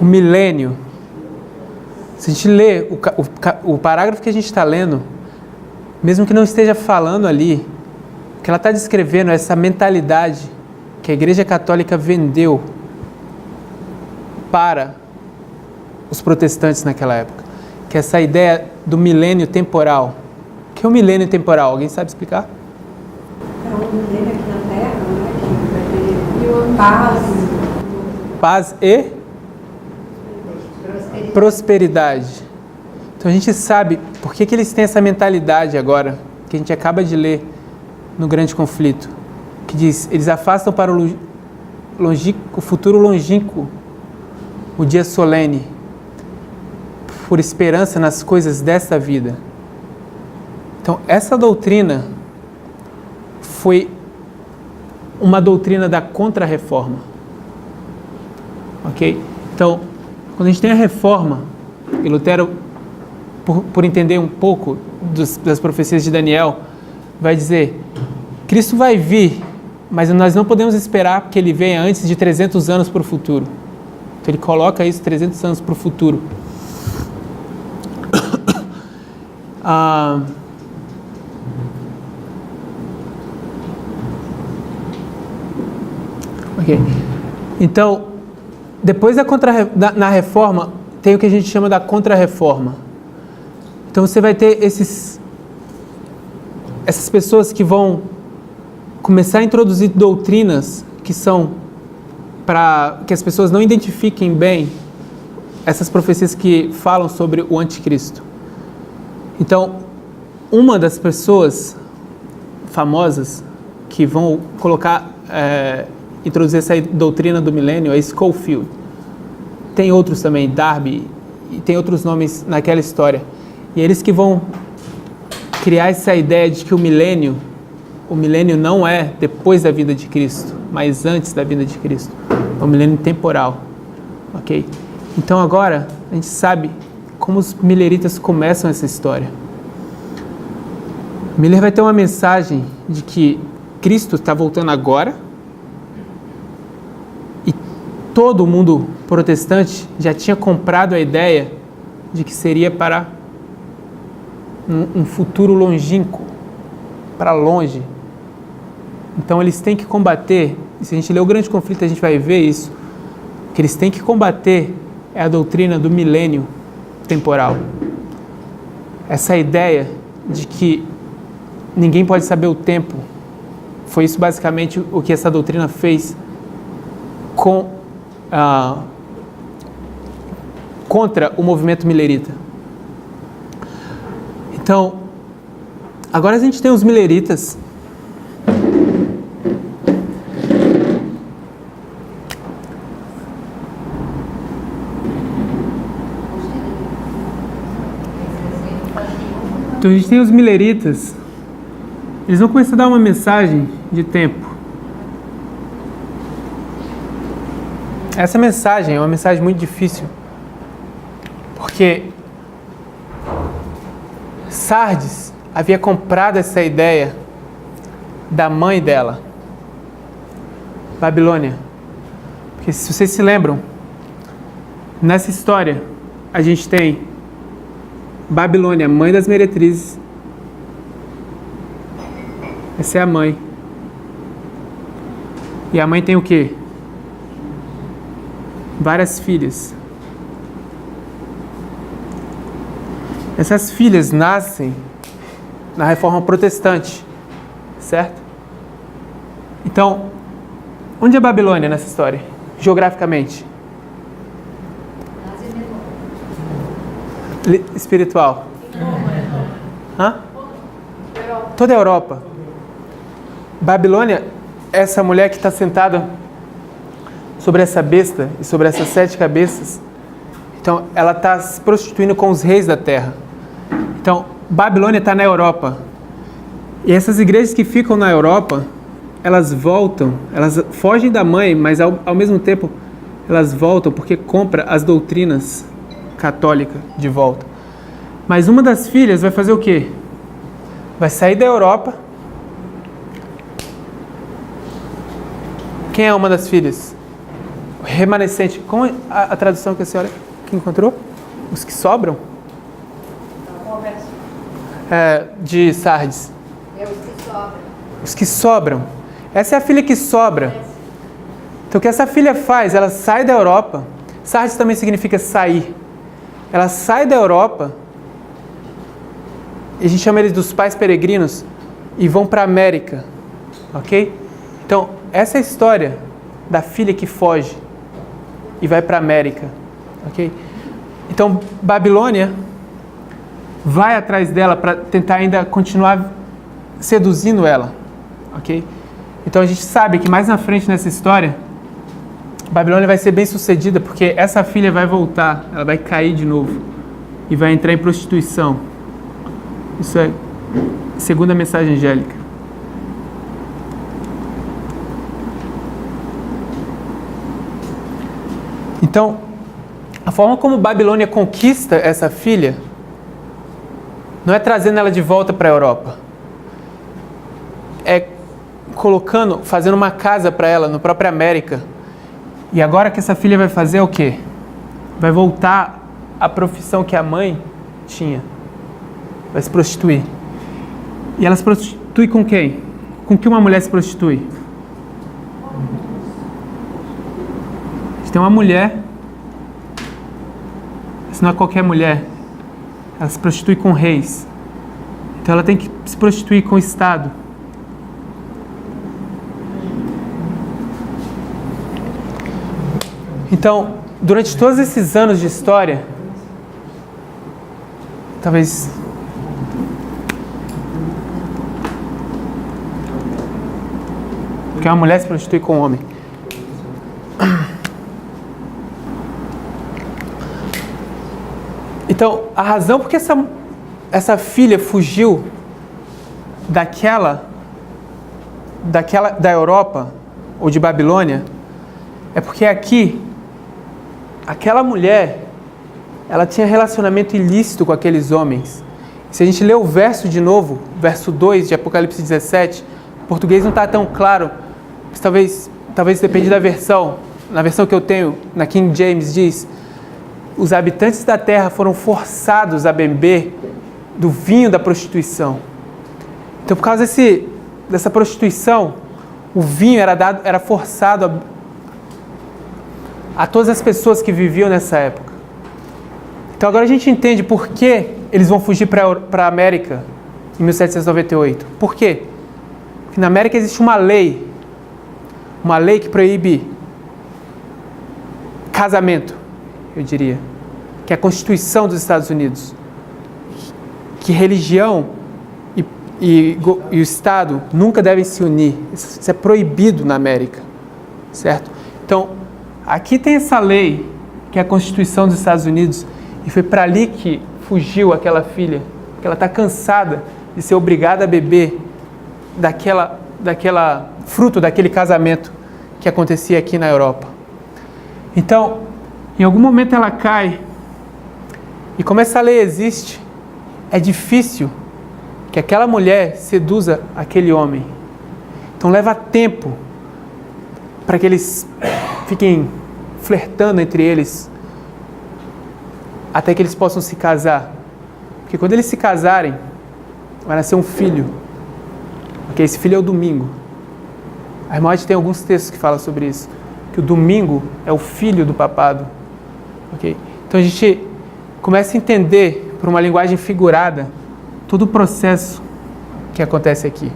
[SPEAKER 2] O milênio. Se a gente lê o parágrafo que a gente está lendo, mesmo que não esteja falando ali, o que ela está descrevendo é essa mentalidade que a Igreja Católica vendeu para os protestantes naquela época, que é essa ideia do milênio temporal. O que é o milênio temporal? Alguém sabe explicar?
[SPEAKER 4] É um milênio aqui na Terra, né? Que vai ter paz e prosperidade. Então a gente sabe por que eles têm essa mentalidade agora, que a gente acaba de ler no Grande Conflito, que diz, eles afastam para o futuro longínquo o dia solene, por esperança nas coisas desta vida. Então, essa doutrina foi uma doutrina da Contra-Reforma. Ok? Então, quando a gente tem a Reforma, e Lutero, por entender um pouco das profecias de Daniel, vai dizer, Cristo vai vir, mas nós não podemos esperar que ele venha antes de 300 anos para o futuro. Então, ele coloca isso 300 anos para o futuro. Ok. Então, depois na Reforma, tem o que a gente chama da Contra-Reforma. Então, você vai ter essas pessoas que vão começar a introduzir doutrinas que são para que as pessoas não identifiquem bem essas profecias que falam sobre o anticristo. Então, uma das pessoas famosas que vão introduzir essa doutrina do milênio é Scofield. Tem outros também, Darby, e tem outros nomes naquela história. E eles que vão criar essa ideia de que o milênio não é depois da vinda de Cristo, mas antes da vinda de Cristo. É um milênio temporal. Ok? Então agora a gente sabe como os mileritas começam essa história. Miller vai ter uma mensagem de que Cristo está voltando agora e todo o mundo protestante já tinha comprado a ideia de que seria para um futuro longínquo, para longe. Então eles têm que combater, e se a gente ler o Grande Conflito a gente vai ver isso, que eles têm que combater é a doutrina do milênio temporal. Essa ideia de que ninguém pode saber o tempo, foi isso basicamente o que essa doutrina fez contra o movimento milerita. Então, agora a gente tem os mileritas. Então a gente tem os mileritas, eles vão começar a dar uma mensagem de tempo. Essa mensagem é uma mensagem muito difícil, porque Sardes havia comprado essa ideia da mãe dela, Babilônia. Porque se vocês se lembram, nessa história a gente tem Babilônia, mãe das meretrizes. Essa é a mãe. E a mãe tem o quê? Várias filhas. Essas filhas nascem na Reforma Protestante, certo? Então, onde é Babilônia nessa história, geograficamente? Espiritual. Hã? Toda a Europa. Babilônia é essa mulher que está sentada sobre essa besta e sobre essas 7 cabeças. Então, ela está se prostituindo com os reis da terra. Então, Babilônia está na Europa.
[SPEAKER 2] E essas igrejas que ficam na Europa, elas voltam, elas fogem da mãe, mas ao mesmo tempo elas voltam porque compra as doutrinas católicas de volta. Mas uma das filhas vai fazer o quê? Vai sair da Europa. Quem é uma das filhas? O remanescente. Como é a tradução que a senhora que encontrou? Os que sobram? De Sardes.
[SPEAKER 6] É os que sobram.
[SPEAKER 2] Os que sobram. Essa é a filha que sobra. Então o que essa filha faz? Ela sai da Europa. Sardes também significa sair. Ela sai da Europa. E a gente chama eles dos pais peregrinos. E vão para a América. Ok? Então, essa é a história da filha que foge e vai para a América. Ok? Então, Babilônia vai atrás dela para tentar ainda continuar seduzindo ela. Ok? Então a gente sabe que mais na frente nessa história, Babilônia vai ser bem sucedida porque essa filha vai voltar, ela vai cair de novo e vai entrar em prostituição. Isso é segundo a mensagem angélica. Então, a forma como Babilônia conquista essa filha não é trazendo ela de volta para a Europa. É fazendo uma casa para ela na própria América. E agora que essa filha vai fazer o quê? Vai voltar à profissão que a mãe tinha. Vai se prostituir. E ela se prostitui com quem? Com que uma mulher se prostitui? A gente tem uma mulher. Isso não é qualquer mulher. Ela se prostitui com reis. Então ela tem que se prostituir com o Estado. Então, durante todos esses anos de história, talvez porque uma mulher se prostitui com um homem. Então, a razão porque essa filha fugiu da Europa ou de Babilônia é porque aqui aquela mulher, ela tinha relacionamento ilícito com aqueles homens. Se a gente ler o verso de novo, verso 2 de Apocalipse 17, o português não está tão claro, mas talvez depende da versão. Na versão que eu tenho, na King James, diz: os habitantes da terra foram forçados a beber do vinho da prostituição. Então, por causa dessa prostituição, o vinho era forçado a todas as pessoas que viviam nessa época. Então agora a gente entende por que eles vão fugir para a América em 1798. Por quê? Porque na América existe uma lei que proíbe casamento, eu diria, que é a Constituição dos Estados Unidos, que religião e o Estado nunca devem se unir. Isso é proibido na América, certo? Então, aqui tem essa lei, que é a Constituição dos Estados Unidos, e foi para ali que fugiu aquela filha, porque ela está cansada de ser obrigada a beber daquela fruto daquele casamento que acontecia aqui na Europa. Então, em algum momento ela cai, e como essa lei existe, é difícil que aquela mulher seduza aquele homem. Então leva tempo para que eles fiquem flertando entre eles até que eles possam se casar. Porque quando eles se casarem, vai nascer um filho. Porque esse filho é o domingo. A irmã tem alguns textos que falam sobre isso. Que o domingo é o filho do papado. Okay? Então a gente começa a entender, por uma linguagem figurada, todo o processo que acontece aqui.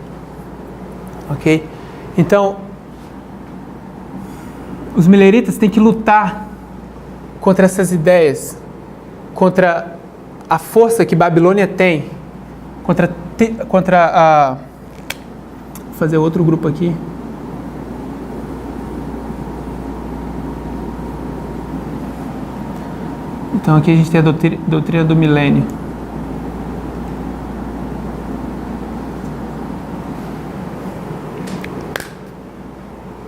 [SPEAKER 2] Ok? Então, os mileritas têm que lutar contra essas ideias, contra a força que Babilônia tem, contra a... Vou fazer outro grupo aqui. Então aqui a gente tem a doutrina do milênio.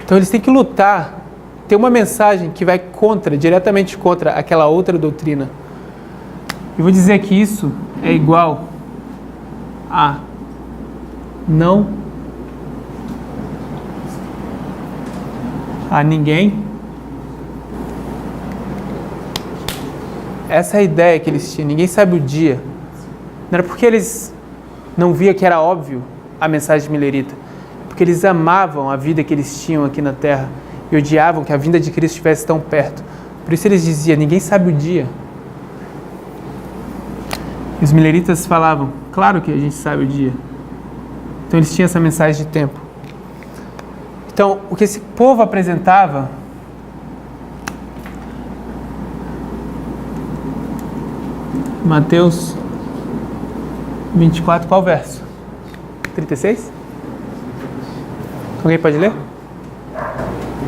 [SPEAKER 2] Então eles têm que lutar, ter uma mensagem que vai diretamente contra aquela outra doutrina. Eu vou dizer que isso é igual a não a ninguém. Essa é a ideia que eles tinham. Ninguém sabe o dia. Não era porque eles não viam que era óbvio a mensagem milerita, porque eles amavam a vida que eles tinham aqui na terra e odiavam que a vinda de Cristo estivesse tão perto. Por isso eles diziam, ninguém sabe o dia. E os mileritas falavam, claro que a gente sabe o dia. Então eles tinham essa mensagem de tempo. Então, o que esse povo apresentava Mateus 24, qual verso? 36? Alguém pode ler?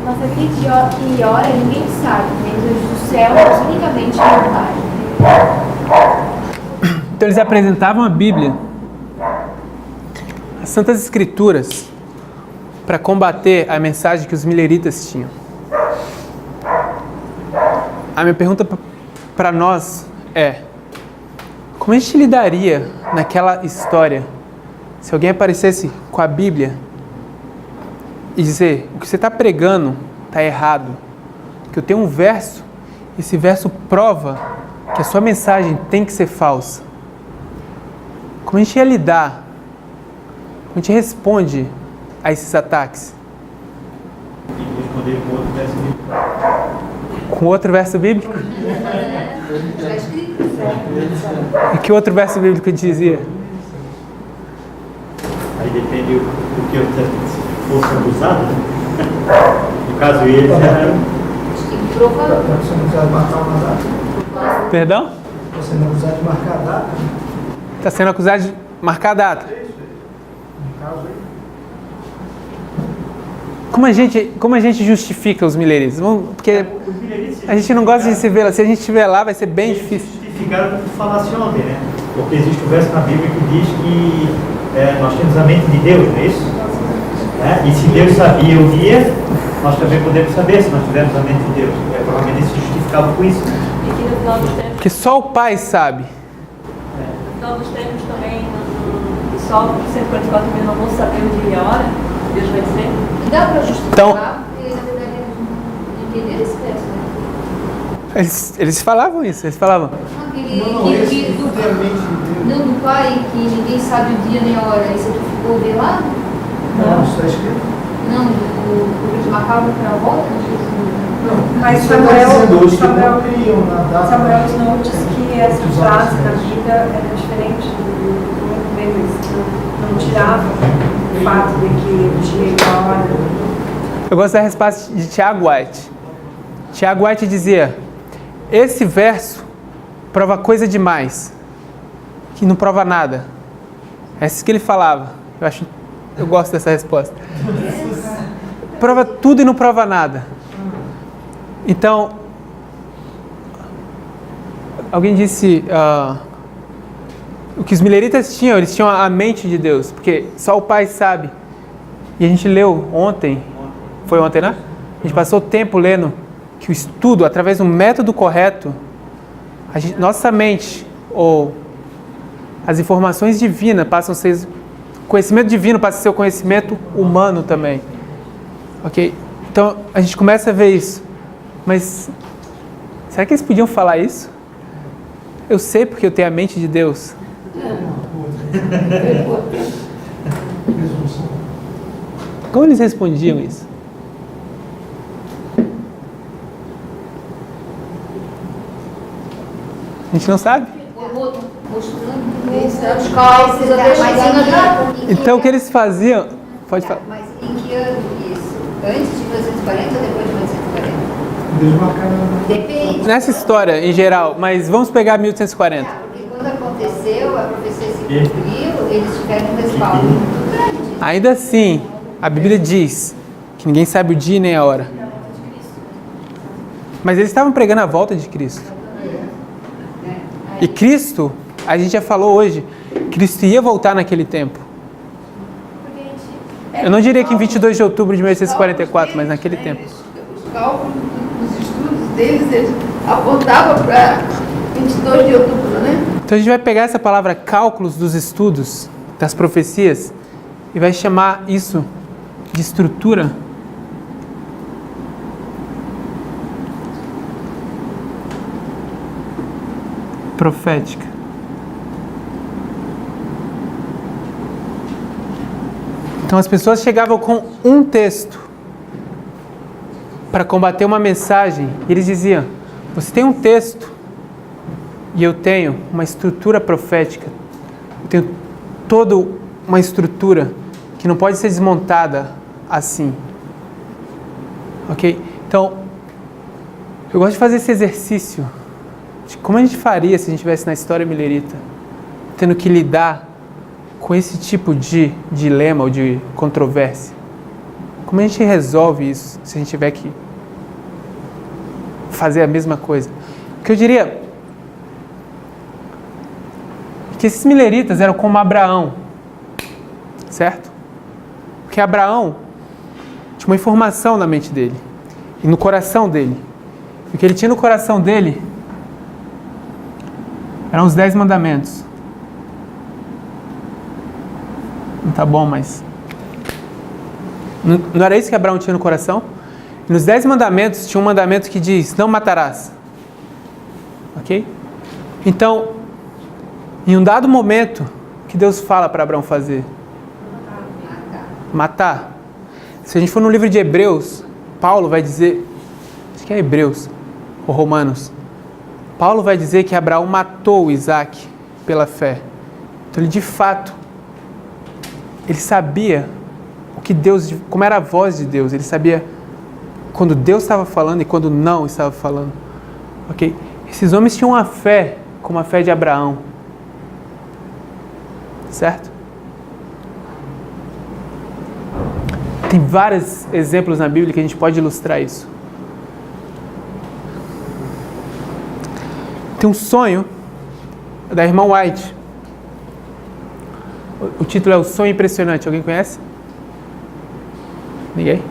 [SPEAKER 8] Mas aquele que ora ninguém sabe, nem os anjos do céu, mas unicamente a vontade.
[SPEAKER 2] Então eles apresentavam a Bíblia, as Santas Escrituras, para combater a mensagem que os mileritas tinham. A minha pergunta para nós é: como a gente lidaria naquela história se alguém aparecesse com a Bíblia e dizer, o que você está pregando está errado, que eu tenho um verso, esse verso prova que a sua mensagem tem que ser falsa? Como a gente ia lidar? Como a gente responde a esses ataques?
[SPEAKER 1] E responder com outro verso bíblico.
[SPEAKER 2] Com outro verso bíblico?
[SPEAKER 6] Já escrito.
[SPEAKER 2] E que outro verso bíblico dizia?
[SPEAKER 1] Aí depende do que se fosse abusado. No caso, eles eram.
[SPEAKER 10] Você não precisa marcar uma data.
[SPEAKER 2] Perdão?
[SPEAKER 10] Você não precisa de marcar a data.
[SPEAKER 2] Está sendo acusado de marcar a data.
[SPEAKER 10] No caso aí.
[SPEAKER 2] Como a gente justifica os mileritas? Porque a gente não gosta de se ver lá. Se a gente estiver lá, vai ser bem difícil.
[SPEAKER 1] Justificaram como falasse ontem, né? Porque existe um verso na Bíblia que diz que nós temos a mente de Deus, não é isso? E se Deus sabia o dia, nós também podemos saber se nós tivermos a mente de Deus. Provavelmente eles se justificavam com isso.
[SPEAKER 11] E que no final dos tempos,
[SPEAKER 2] Porque só o Pai sabe.
[SPEAKER 11] no final dos tempos também, só 144 mil não vão saber o dia e a hora, Deus vai dizer.
[SPEAKER 6] Dá para justificar,
[SPEAKER 2] Então-
[SPEAKER 6] porque na verdade eles não entenderam esse verso, né?
[SPEAKER 2] Eles falavam isso, eles falavam.
[SPEAKER 6] Do Pai, que ninguém sabe o dia nem a hora. Isso aqui ficou velado?
[SPEAKER 10] Não, isso está escrito.
[SPEAKER 6] Não, o marcava para a volta de Jesus.
[SPEAKER 10] Não,
[SPEAKER 4] Mas
[SPEAKER 10] você está dizendo hoje que
[SPEAKER 4] Samuel,
[SPEAKER 10] não criam na data.
[SPEAKER 4] Samuel Snow disse que essa frase na Bíblia era diferente do meio, não tirava o fato de que o dia e a hora.
[SPEAKER 2] Eu gosto da resposta de Tiago White. Tiago White dizia, esse verso prova coisa demais, que não prova nada. É isso que ele falava. Eu gosto dessa resposta. Prova tudo e não prova nada. Então, alguém disse, o que os mileritas tinham, eles tinham a mente de Deus, porque só o Pai sabe. E a gente leu ontem, foi ontem, né? A gente passou o tempo lendo que o estudo, através do método correto, nossa mente, ou as informações divinas passam a ser, conhecimento divino passa a ser o conhecimento humano também. Ok? Então, a gente começa a ver isso. Mas, será que eles podiam falar isso? Eu sei porque eu tenho a mente de Deus. Como eles respondiam isso? A gente não sabe.
[SPEAKER 6] Mostrando os cálculos, até chegar na data.
[SPEAKER 2] Então, o que eles faziam... Pode falar.
[SPEAKER 6] Mas em que ano isso? Antes de 1940 ou depois de 1940?
[SPEAKER 10] Deus marcaram.
[SPEAKER 6] Depende.
[SPEAKER 2] Nessa história, em geral, mas vamos pegar 1840.
[SPEAKER 6] Porque quando aconteceu, a profecia se cumpriu, eles tiveram um respaldo muito grande.
[SPEAKER 2] Ainda assim, a Bíblia diz que ninguém sabe o dia nem a hora. Mas eles estavam pregando a volta de Cristo. E Cristo, a gente já falou hoje, Cristo ia voltar naquele tempo.
[SPEAKER 8] Porque a gente
[SPEAKER 7] né?
[SPEAKER 2] Eu não diria que em 22 de outubro de 1844, mas naquele tempo.
[SPEAKER 7] Os cálculos dos estudos deles, eles apontavam para 22 de outubro, né?
[SPEAKER 2] Então a gente vai pegar essa palavra cálculos dos estudos, das profecias, e vai chamar isso de estrutura profética. Então as pessoas chegavam com um texto para combater uma mensagem, e eles diziam: você tem um texto e eu tenho uma estrutura profética, eu tenho toda uma estrutura que não pode ser desmontada assim. Ok? Então, eu gosto de fazer esse exercício de como a gente faria se a gente estivesse na história milerita, tendo que lidar com esse tipo de dilema ou de controvérsia. Como a gente resolve isso se a gente tiver que fazer a mesma coisa? Porque eu diria que esses mileritas eram como Abraão, certo? Porque Abraão tinha uma informação na mente dele e no coração dele. E o que ele tinha no coração dele eram os 10 mandamentos. Não tá bom, mas não era isso que Abraão tinha no coração? E nos 10 mandamentos tinha um mandamento que diz: não matarás. Ok? Então, em um dado momento, o que Deus fala para Abraão fazer? Matar. Se a gente for no livro de Hebreus, Paulo vai dizer, acho que é Hebreus ou Romanos, Paulo vai dizer que Abraão matou Isaac pela fé. Então ele de fato, ele sabia o que Deus, como era a voz de Deus, ele sabia quando Deus estava falando e quando não estava falando. Ok? Esses homens tinham uma fé como a fé de Abraão. Certo? Tem vários exemplos na Bíblia que a gente pode ilustrar isso. Tem um sonho da irmã White. O título é O Sonho Impressionante. Alguém conhece? Ninguém?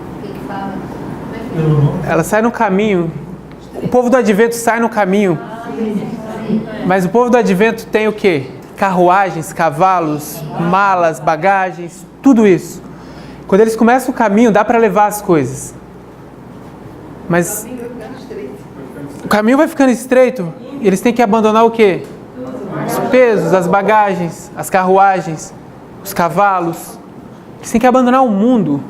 [SPEAKER 2] Ela sai no caminho. O povo do Advento sai no caminho. Mas o povo do Advento tem o quê? Carruagens, cavalos, malas, bagagens, tudo isso. Quando eles começam o caminho, dá para levar as coisas. Mas o caminho vai ficando estreito e eles têm que abandonar o quê? Os pesos, as bagagens, as carruagens, os cavalos. Eles têm que abandonar o mundo.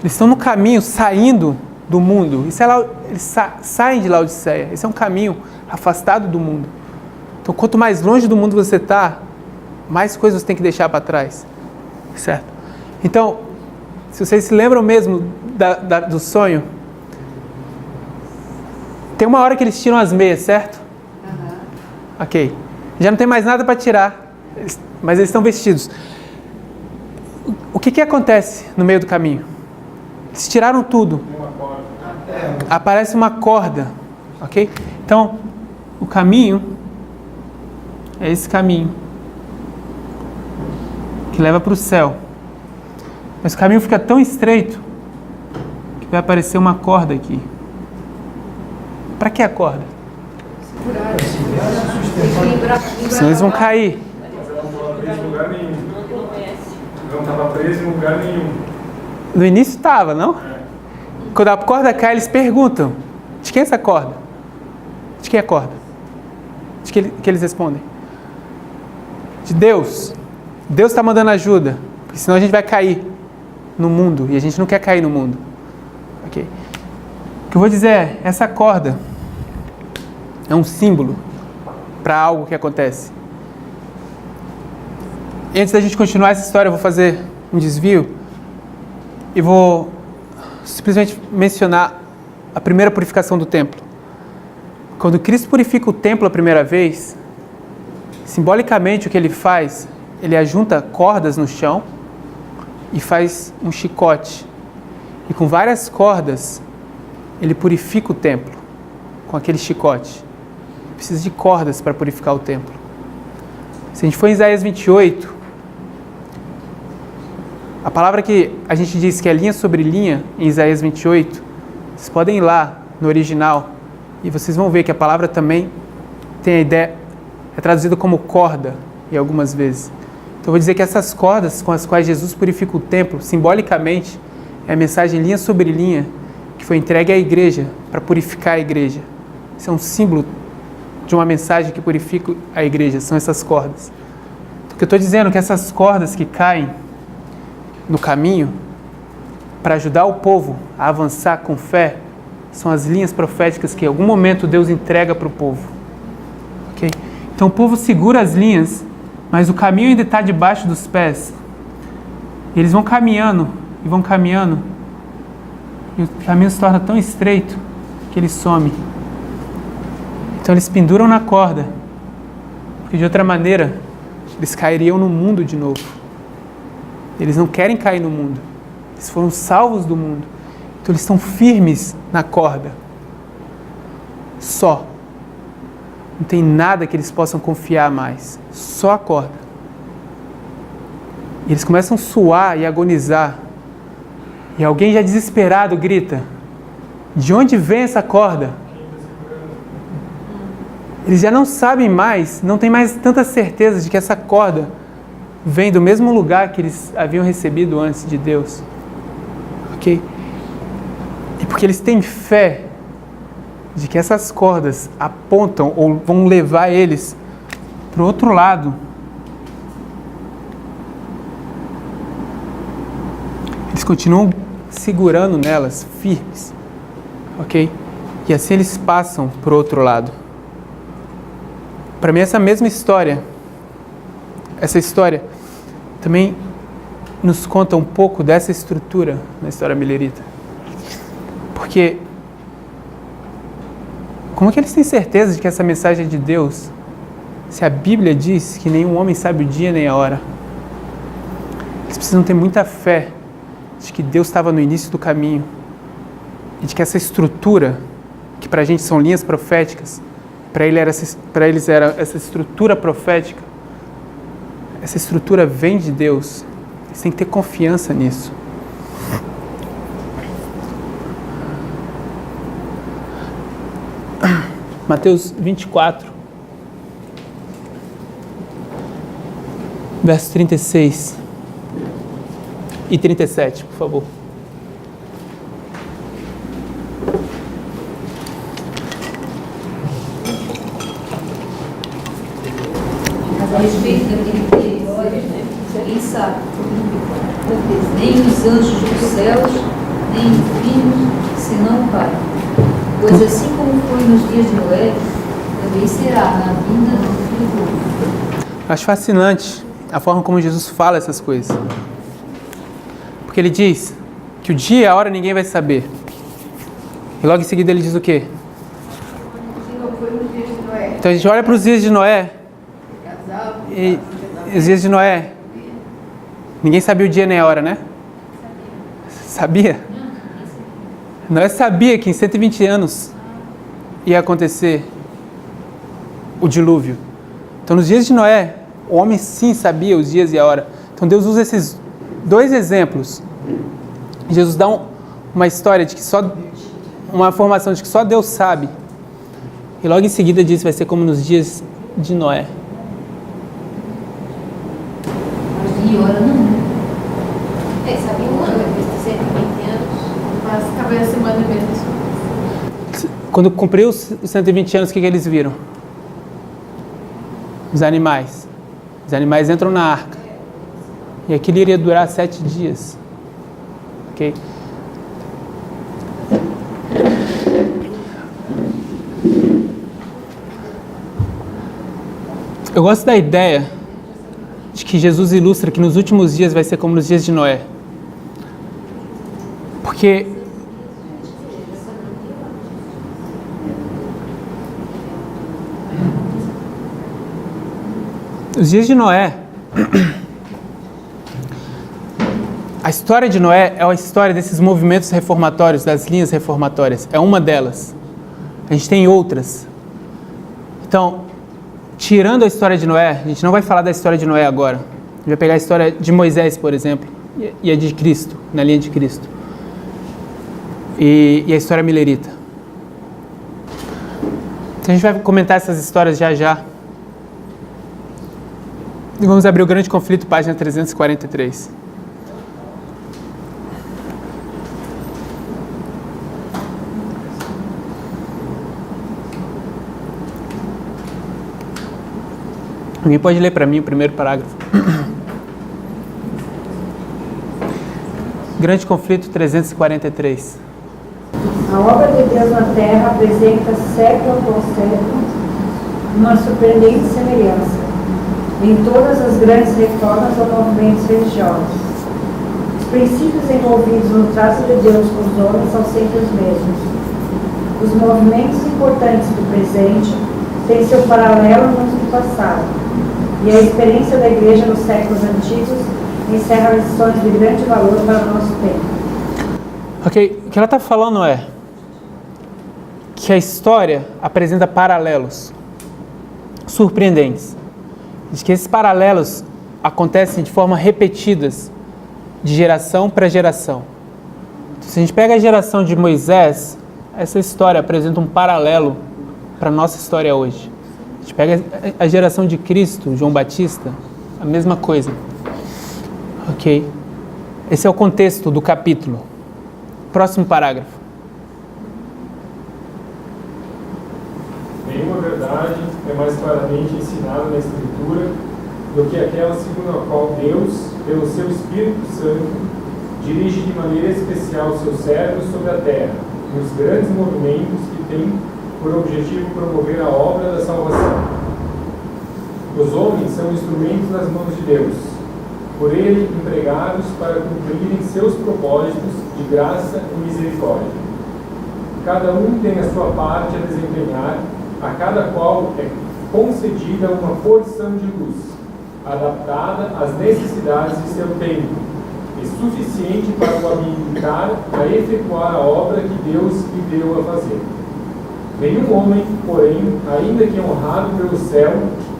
[SPEAKER 2] Eles estão no caminho, saindo do mundo. Isso é lá, eles saem de Laodiceia. Esse é um caminho afastado do mundo. Então, quanto mais longe do mundo você está, mais coisas você tem que deixar para trás. Certo? Então, se vocês se lembram mesmo do sonho, tem uma hora que eles tiram as meias, certo? Ok. Já não tem mais nada para tirar, mas eles estão vestidos. O que acontece no meio do caminho? Eles tiraram tudo. Aparece uma corda. Ok? Então, o caminho é esse caminho que leva para o céu. Mas o caminho fica tão estreito que vai aparecer uma corda aqui. Para que a corda? Senão eles vão cair.
[SPEAKER 9] Não estava preso em lugar nenhum.
[SPEAKER 2] No início estava, não? Quando a corda cai, eles perguntam: de quem é essa corda? De quem é a corda? De que eles respondem? De Deus. Deus está mandando ajuda, porque senão a gente vai cair no mundo, e a gente não quer cair no mundo. Ok? O que eu vou dizer é, essa corda é um símbolo para algo que acontece. E antes da gente continuar essa história, eu vou fazer um desvio e vou simplesmente mencionar a primeira purificação do templo. Quando Cristo purifica o templo a primeira vez, simbolicamente o que ele faz, ele ajunta cordas no chão e faz um chicote. E com várias cordas, ele purifica o templo com aquele chicote. Precisa de cordas para purificar o templo. Se a gente for em Isaías 28, A palavra que a gente diz que é linha sobre linha, em Isaías 28, vocês podem ir lá no original e vocês vão ver que a palavra também tem a ideia, é traduzida como corda, em algumas vezes. Então eu vou dizer que essas cordas com as quais Jesus purifica o templo, simbolicamente, é a mensagem linha sobre linha que foi entregue à igreja para purificar a igreja. Isso é um símbolo de uma mensagem que purifica a igreja, são essas cordas. Então, eu estou dizendo que essas cordas que caem no caminho para ajudar o povo a avançar com fé são as linhas proféticas que em algum momento Deus entrega para o povo. Okay? Então o povo segura as linhas, mas o caminho ainda está debaixo dos pés. E eles vão caminhando e vão caminhando e o caminho se torna tão estreito que ele some. Então eles penduram na corda, porque de outra maneira eles cairiam no mundo de novo. Eles não querem cair no mundo. Eles foram salvos do mundo. Então eles estão firmes na corda. Só. Não tem nada que eles possam confiar mais. Só a corda. E eles começam a suar e agonizar. E alguém já desesperado grita: de onde vem essa corda? Eles já não sabem mais, não tem mais tanta certeza de que essa corda vem do mesmo lugar que eles haviam recebido antes de Deus. Ok? E porque eles têm fé de que essas cordas apontam ou vão levar eles para o outro lado. Eles continuam segurando nelas, firmes. Ok? E assim eles passam para o outro lado. Para mim, essa mesma história, essa história também nos conta um pouco dessa estrutura na história milerita. Porque como é que eles têm certeza de que essa mensagem é de Deus, se a Bíblia diz que nenhum homem sabe o dia nem a hora? Eles precisam ter muita fé de que Deus estava no início do caminho e de que essa estrutura, que para a gente são linhas proféticas, para eles era essa estrutura profética. Essa estrutura vem de Deus. Eles têm que ter confiança nisso. Mateus 24, verso 36 e 37, por favor.
[SPEAKER 3] A respeito daquele território, ninguém sabe. Nem os anjos dos céus, nem o Filho, senão o Pai. Pois assim como foi nos dias de Noé, também será na vinda do Filho do Homem.
[SPEAKER 2] Acho fascinante a forma como Jesus fala essas coisas. Porque ele diz que o dia e a hora ninguém vai saber. E logo em seguida ele diz o quê? Então a gente olha para os dias de Noé. E os dias de Noé, ninguém sabia o dia nem a hora, né? Sabia? Noé sabia que em 120 anos ia acontecer o dilúvio. Então nos dias de Noé, o homem sim sabia os dias e a hora. Então Deus usa esses dois exemplos. Jesus dá uma história de que uma informação de que só Deus sabe. E logo em seguida diz que vai ser como nos dias de Noé.
[SPEAKER 3] E hora não.
[SPEAKER 8] Sabia um ano, depois de 120 anos, mas acabou a semana mesmo.
[SPEAKER 2] Quando cumpriu os 120 anos, o que eles viram? Os animais. Os animais entram na arca. E aquilo iria durar 7 dias. Ok? Eu gosto da ideia de que Jesus ilustra que nos últimos dias vai ser como nos dias de Noé. Porque os dias de Noé, a história de Noé é a história desses movimentos reformatórios, das linhas reformatórias. É uma delas. A gente tem outras. Então, tirando a história de Noé, a gente não vai falar da história de Noé agora. A gente vai pegar a história de Moisés, por exemplo. e a de Cristo, na linha de Cristo. E a história milerita. Então a gente vai comentar essas histórias já. E vamos abrir o Grande Conflito, página 343. Alguém pode ler para mim o primeiro parágrafo? Grande Conflito 343.
[SPEAKER 4] A obra de Deus na Terra apresenta século após século uma surpreendente semelhança em todas as grandes reformas ou movimentos religiosos. Os princípios envolvidos no trato de Deus com os homens são sempre os mesmos. Os movimentos importantes do presente têm seu paralelo nos do passado, e a experiência da Igreja nos séculos antigos encerra lições de grande valor para o nosso tempo.
[SPEAKER 2] Ok, o que ela está falando é que a história apresenta paralelos surpreendentes. Diz que esses paralelos acontecem de forma repetidas, de geração para geração. Então, se a gente pega a geração de Moisés, essa história apresenta um paralelo para a nossa história hoje. A gente pega a geração de Cristo, João Batista, a mesma coisa. Ok? Esse é o contexto do capítulo. Próximo parágrafo.
[SPEAKER 9] Nenhuma verdade é mais claramente ensinada na Escritura do que aquela segundo a qual Deus, pelo seu Espírito Santo, dirige de maneira especial seus servos sobre a terra, nos grandes movimentos que têm por objetivo promover a obra da salvação. Os homens são instrumentos nas mãos de Deus, por Ele empregados para cumprirem seus propósitos de graça e misericórdia. Cada um tem a sua parte a desempenhar, a cada qual é concedida uma porção de luz, adaptada às necessidades de seu tempo, e suficiente para o habilitar a efetuar a obra que Deus lhe deu a fazer. Nenhum homem, porém, ainda que honrado pelo céu,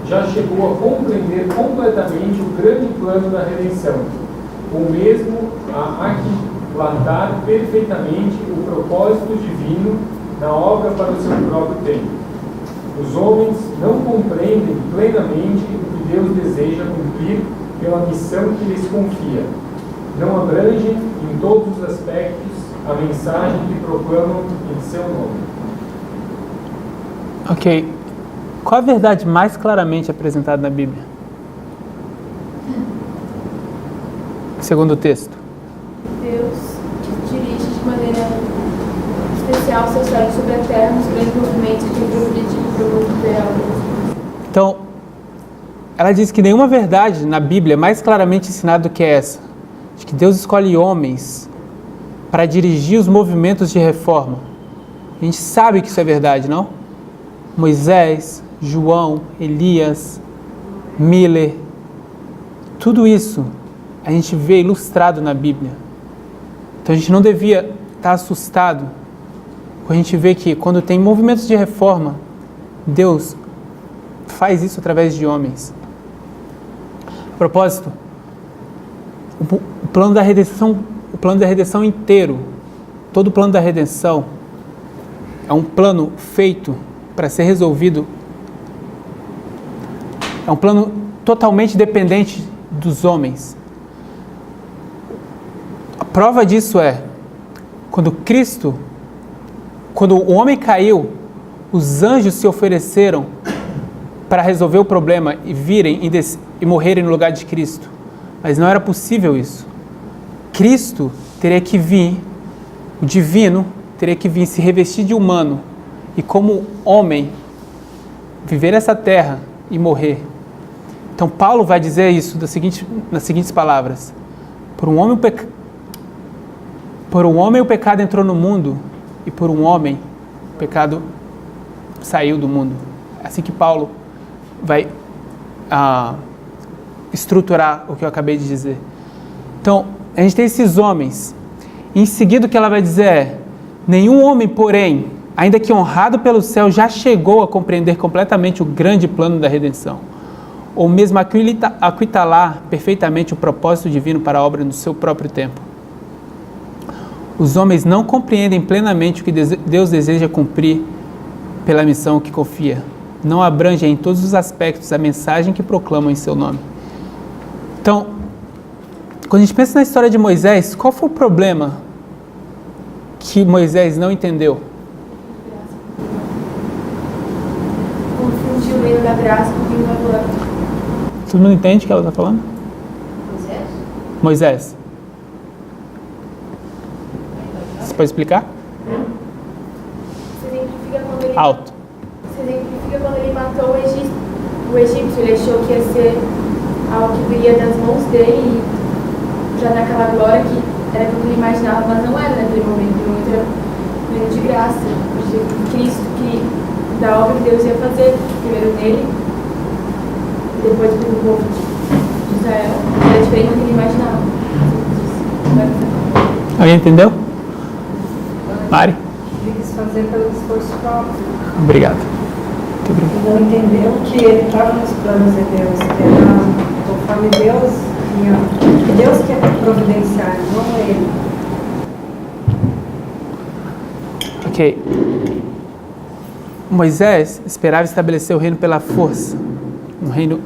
[SPEAKER 9] já chegou a compreender completamente o grande plano da redenção, ou mesmo a aquilatar perfeitamente o propósito divino na obra para o seu próprio tempo. Os homens não compreendem plenamente o que Deus deseja cumprir pela missão que lhes confia. Não abrangem em todos os aspectos a mensagem que proclamam em seu nome.
[SPEAKER 2] Ok. Qual a verdade mais claramente apresentada na Bíblia? Segundo o texto.
[SPEAKER 8] Deus dirige de maneira especial seus servos sobre a terra nos grandes movimentos que tem por objetivo promover a obra.
[SPEAKER 2] Então, ela diz que nenhuma verdade na Bíblia é mais claramente ensinada do que essa. De que Deus escolhe homens para dirigir os movimentos de reforma. A gente sabe que isso é verdade, não? Moisés, João, Elias, Miller, tudo isso a gente vê ilustrado na Bíblia. Então a gente não devia estar assustado quando a gente vê que quando tem movimentos de reforma, Deus faz isso através de homens. A propósito, o plano da redenção inteiro, todo o plano da redenção é um plano feito para ser resolvido. É um plano totalmente dependente dos homens. A prova disso é quando o homem caiu, os anjos se ofereceram para resolver o problema e virem e morrerem no lugar de Cristo. Mas não era possível isso. Cristo teria que vir, o divino teria que vir se revestir de humano e como homem viver nessa terra e morrer. Então Paulo vai dizer isso nas seguintes palavras: por um homem o pecado entrou no mundo e por um homem o pecado saiu do mundo. É assim que Paulo vai estruturar o que eu acabei de dizer. Então, a gente tem esses homens. Em seguida, o que ela vai dizer é: nenhum homem, porém, ainda que honrado pelo céu, já chegou a compreender completamente o grande plano da redenção, ou mesmo aquitalar perfeitamente o propósito divino para a obra no seu próprio tempo. Os homens não compreendem plenamente o que Deus deseja cumprir pela missão que confia. Não abrangem em todos os aspectos a mensagem que proclamam em seu nome. Então, quando a gente pensa na história de Moisés, qual foi o problema que Moisés não entendeu?
[SPEAKER 8] Confundiu o reino da graça com o reino da glória.
[SPEAKER 2] Todo mundo entende o que ela está falando? Moisés. Você pode explicar?
[SPEAKER 8] Se exemplifica quando ele...
[SPEAKER 2] Alto.
[SPEAKER 8] Se exemplifica quando ele matou o egípcio. Ele achou que ia ser algo que viria das mãos dele, já naquela glória que era como ele imaginava, mas não era naquele momento. Naquele momento era um reino de graça, de Cristo, da obra que Deus ia fazer, primeiro nele, e depois pelo povo de Israel. Era diferente do que ele imaginava.
[SPEAKER 2] Alguém entendeu? Mari?
[SPEAKER 4] Ele quis fazer pelo esforço próprio.
[SPEAKER 2] Obrigado. Muito obrigado.
[SPEAKER 4] Ele não entendeu que ele estava nos planos de Deus, que era conforme Deus ia, que Deus quer providenciar, não ele.
[SPEAKER 2] Ok. Moisés esperava estabelecer o reino pela força, um reino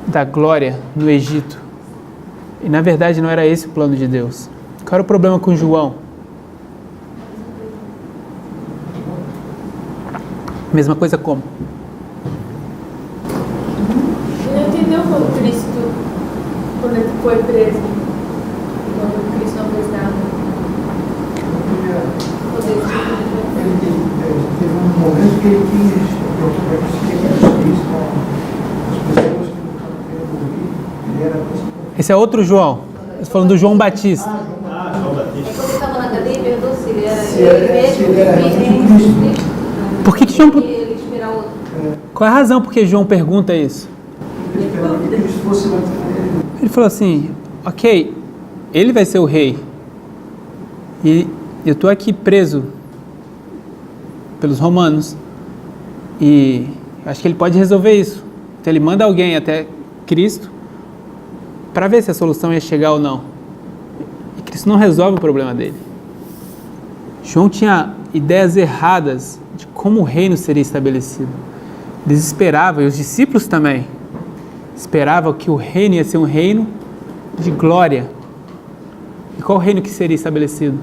[SPEAKER 2] da glória no Egito. E na verdade não era esse o plano de Deus. Qual era o problema com João? Mesma coisa como?
[SPEAKER 8] Ele não entendeu quando ele foi preso, quando Cristo não fez nada.
[SPEAKER 10] Teve um momento que ele quis conseguir as pessoas que não queriam ouvir. Ele era
[SPEAKER 2] Esse é outro João. Nós falando do João Batista.
[SPEAKER 1] João Batista.
[SPEAKER 3] Quando ele estava na cadeia, perguntou se ele era
[SPEAKER 10] Se ele era Cristo.
[SPEAKER 2] Por que João...
[SPEAKER 3] ele esperar outro.
[SPEAKER 2] Qual é a razão por que João pergunta isso?
[SPEAKER 10] Ele esperava que Cristo fosse manter.
[SPEAKER 2] Ele falou assim, ok, ele vai ser o rei. E eu estou aqui preso pelos romanos. E acho que ele pode resolver isso. Então ele manda alguém até Cristo para ver se a solução ia chegar ou não. E Cristo não resolve o problema dele. João tinha ideias erradas de como o reino seria estabelecido. Eles esperavam, e os discípulos também, esperavam que o reino ia ser um reino de glória. E qual o reino que seria estabelecido?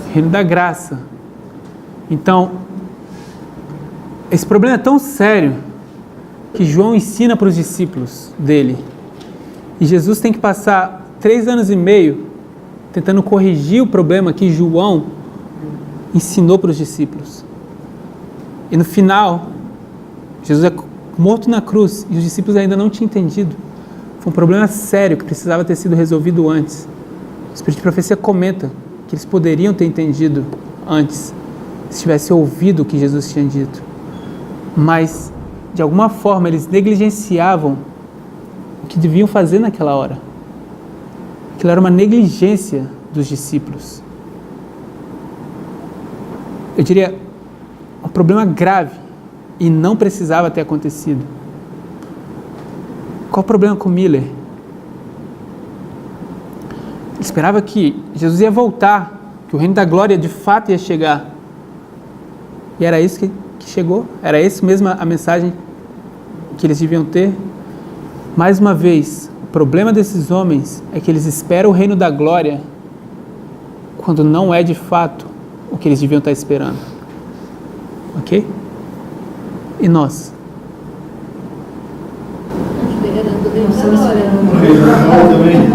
[SPEAKER 2] O reino da graça. Então, esse problema é tão sério que João ensina para os discípulos dele. E Jesus tem que passar 3 anos e meio tentando corrigir o problema que João ensinou para os discípulos. E no final, Jesus é morto na cruz e os discípulos ainda não tinham entendido. Foi um problema sério que precisava ter sido resolvido antes. O Espírito de Profecia comenta que eles poderiam ter entendido antes, se tivessem ouvido o que Jesus tinha dito. Mas, de alguma forma, eles negligenciavam o que deviam fazer naquela hora. Aquilo era uma negligência dos discípulos. Eu diria, um problema grave e não precisava ter acontecido. Qual o problema com Miller? Ele esperava que Jesus ia voltar, que o reino da glória de fato ia chegar. E era isso que chegou? Era essa mesmo a mensagem que eles deviam ter? Mais uma vez, o problema desses homens é que eles esperam o reino da glória quando não é de fato o que eles deviam estar esperando. Ok? E nós?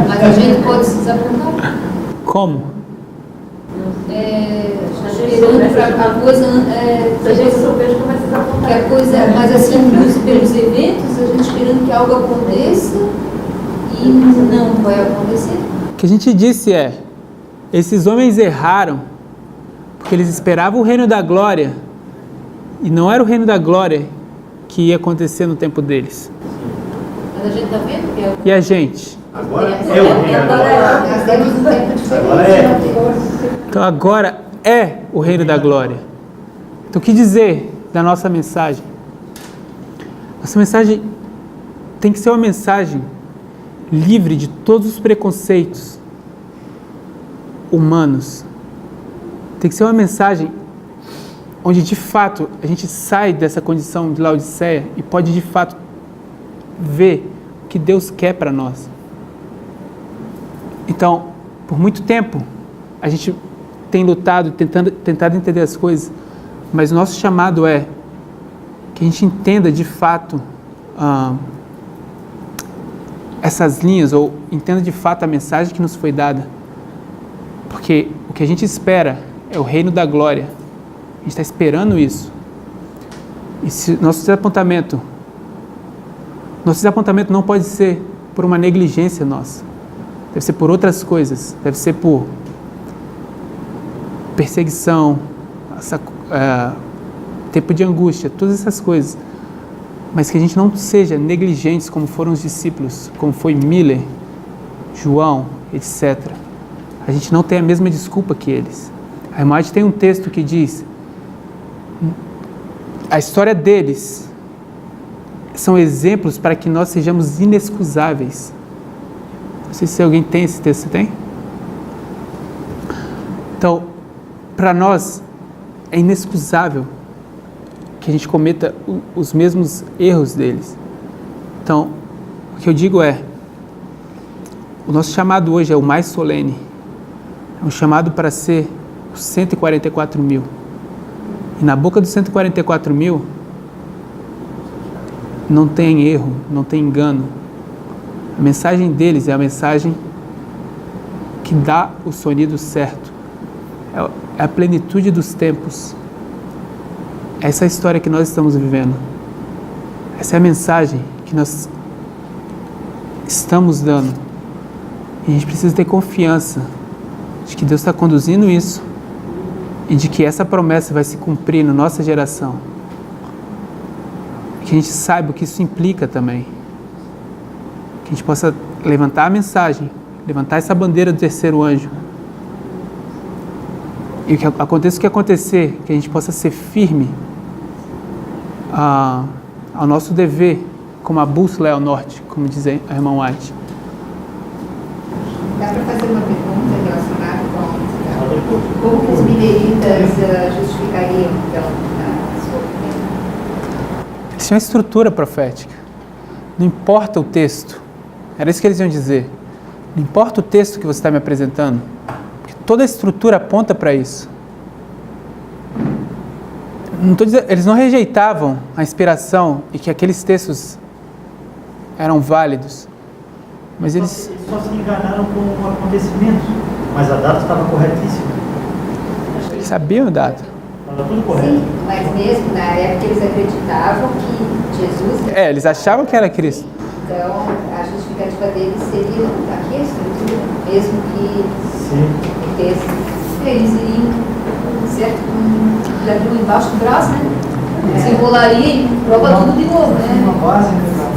[SPEAKER 6] Mas a gente pode se desapontar.
[SPEAKER 2] Como?
[SPEAKER 6] Esperando para a coisa. Se a gente souber, começa a desapontar. Que a coisa, mas assim, pelos eventos, a gente esperando que algo aconteça e não vai acontecer.
[SPEAKER 2] O que a gente disse é: esses homens erraram porque eles esperavam o reino da glória e não era o reino da glória que ia acontecer no tempo deles.
[SPEAKER 6] Mas a gente está vendo que é.
[SPEAKER 2] E a gente?
[SPEAKER 1] Agora é o reino da glória. Agora é.
[SPEAKER 2] Então agora é o reino da glória. Então o que dizer da nossa mensagem? Essa mensagem tem que ser uma mensagem livre de todos os preconceitos humanos. Tem que ser uma mensagem onde de fato a gente sai dessa condição de Laodiceia e pode de fato ver o que Deus quer para nós. Então, por muito tempo a gente tem lutado, tentado entender as coisas, mas o nosso chamado é que a gente entenda de fato essas linhas, ou entenda de fato a mensagem que nos foi dada, porque o que a gente espera é o reino da glória. A gente está esperando isso. E se nosso desapontamento não pode ser por uma negligência nossa, deve ser por outras coisas, deve ser por perseguição, tempo de angústia, todas essas coisas, mas que a gente não seja negligentes como foram os discípulos, como foi Miller, João, etc. A gente não tem a mesma desculpa que eles. A irmã White tem um texto que diz: a história deles são exemplos para que nós sejamos inexcusáveis. Não sei se alguém tem esse texto. Você tem? Então, para nós é inexcusável que a gente cometa os mesmos erros deles. Então, o que eu digo é, o nosso chamado hoje é o mais solene. É um chamado para ser os 144 mil. E na boca dos 144 mil, não tem erro, não tem engano. A mensagem deles é a mensagem que dá o sonido certo. É a plenitude dos tempos. Essa é a história que nós estamos vivendo. Essa é a mensagem que nós estamos dando. E a gente precisa ter confiança de que Deus está conduzindo isso e de que essa promessa vai se cumprir na nossa geração. Que a gente saiba o que isso implica também. Que a gente possa levantar a mensagem, levantar essa bandeira do terceiro anjo. E que aconteça o que acontecer, que a gente possa ser firme ao nosso dever, como a bússola é ao norte, como diz a irmã White.
[SPEAKER 6] Dá para fazer uma pergunta relacionada com como os mineritas justificariam, então, a sua opinião?
[SPEAKER 2] Isso é uma estrutura profética. Não importa o texto. Era isso que eles iam dizer. Não importa o texto que você está me apresentando. Porque toda a estrutura aponta para isso. Não estou dizendo, eles não rejeitavam a inspiração e que aqueles textos eram válidos. Mas eles
[SPEAKER 1] só se enganaram com o acontecimento. Mas a data estava corretíssima.
[SPEAKER 2] Eles sabiam a data.
[SPEAKER 1] Estava tudo correto.
[SPEAKER 6] Sim, mas mesmo na época eles acreditavam que Jesus...
[SPEAKER 2] Eles achavam que era Cristo.
[SPEAKER 6] Então, a justificativa deles seria aqui a estrutura, mesmo que eles iriam, certo, com o embaixo do braço, né? Se enrolaria e prova tudo de novo, né?
[SPEAKER 5] Uma base,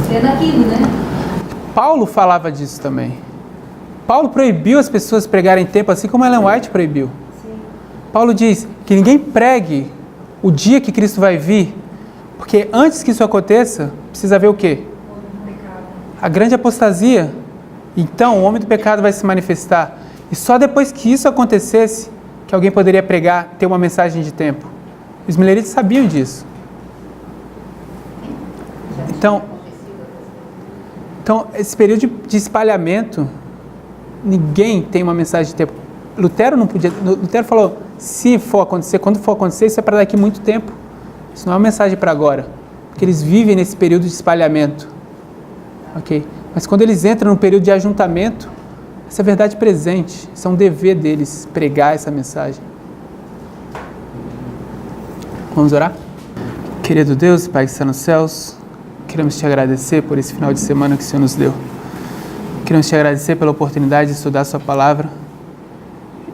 [SPEAKER 6] Sendo aquilo, né?
[SPEAKER 2] Paulo falava disso também. Paulo proibiu as pessoas pregarem tempo, assim como Ellen White proibiu.
[SPEAKER 6] Sim.
[SPEAKER 2] Paulo diz que ninguém pregue o dia que Cristo vai vir, porque antes que isso aconteça, precisa haver o quê? A grande apostasia. Então o homem do pecado vai se manifestar. E só depois que isso acontecesse, que alguém poderia pregar, ter uma mensagem de tempo. Os mileritas sabiam disso. Então esse período de espalhamento, ninguém tem uma mensagem de tempo. Lutero não podia. Lutero falou: se for acontecer, quando for acontecer, isso é para daqui muito tempo. Isso não é uma mensagem para agora, porque eles vivem nesse período de espalhamento. Ok? Mas quando eles entram no período de ajuntamento, essa é a verdade presente. Isso é um dever deles, pregar essa mensagem. Vamos orar? Querido Deus, Pai que está nos céus, queremos te agradecer por esse final de semana que o Senhor nos deu. Queremos te agradecer pela oportunidade de estudar a sua palavra,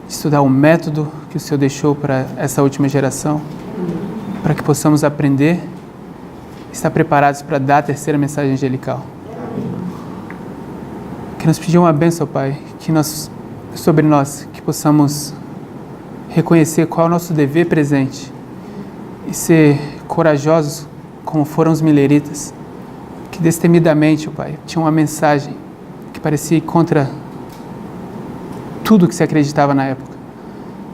[SPEAKER 2] de estudar o método que o Senhor deixou para essa última geração, para que possamos aprender e estar preparados para dar a terceira mensagem angelical. Queremos pedir uma bênção, Pai, sobre nós, que possamos reconhecer qual é o nosso dever presente e ser corajosos como foram os mileritas, que destemidamente, ó Pai, tinha uma mensagem que parecia ir contra tudo que se acreditava na época.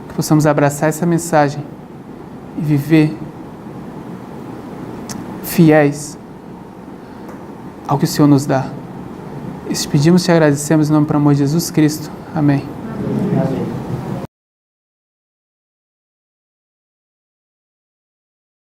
[SPEAKER 2] Que possamos abraçar essa mensagem e viver fiéis ao que o Senhor nos dá. E te pedimos e te agradecemos em nome do amor de Jesus Cristo. Amém.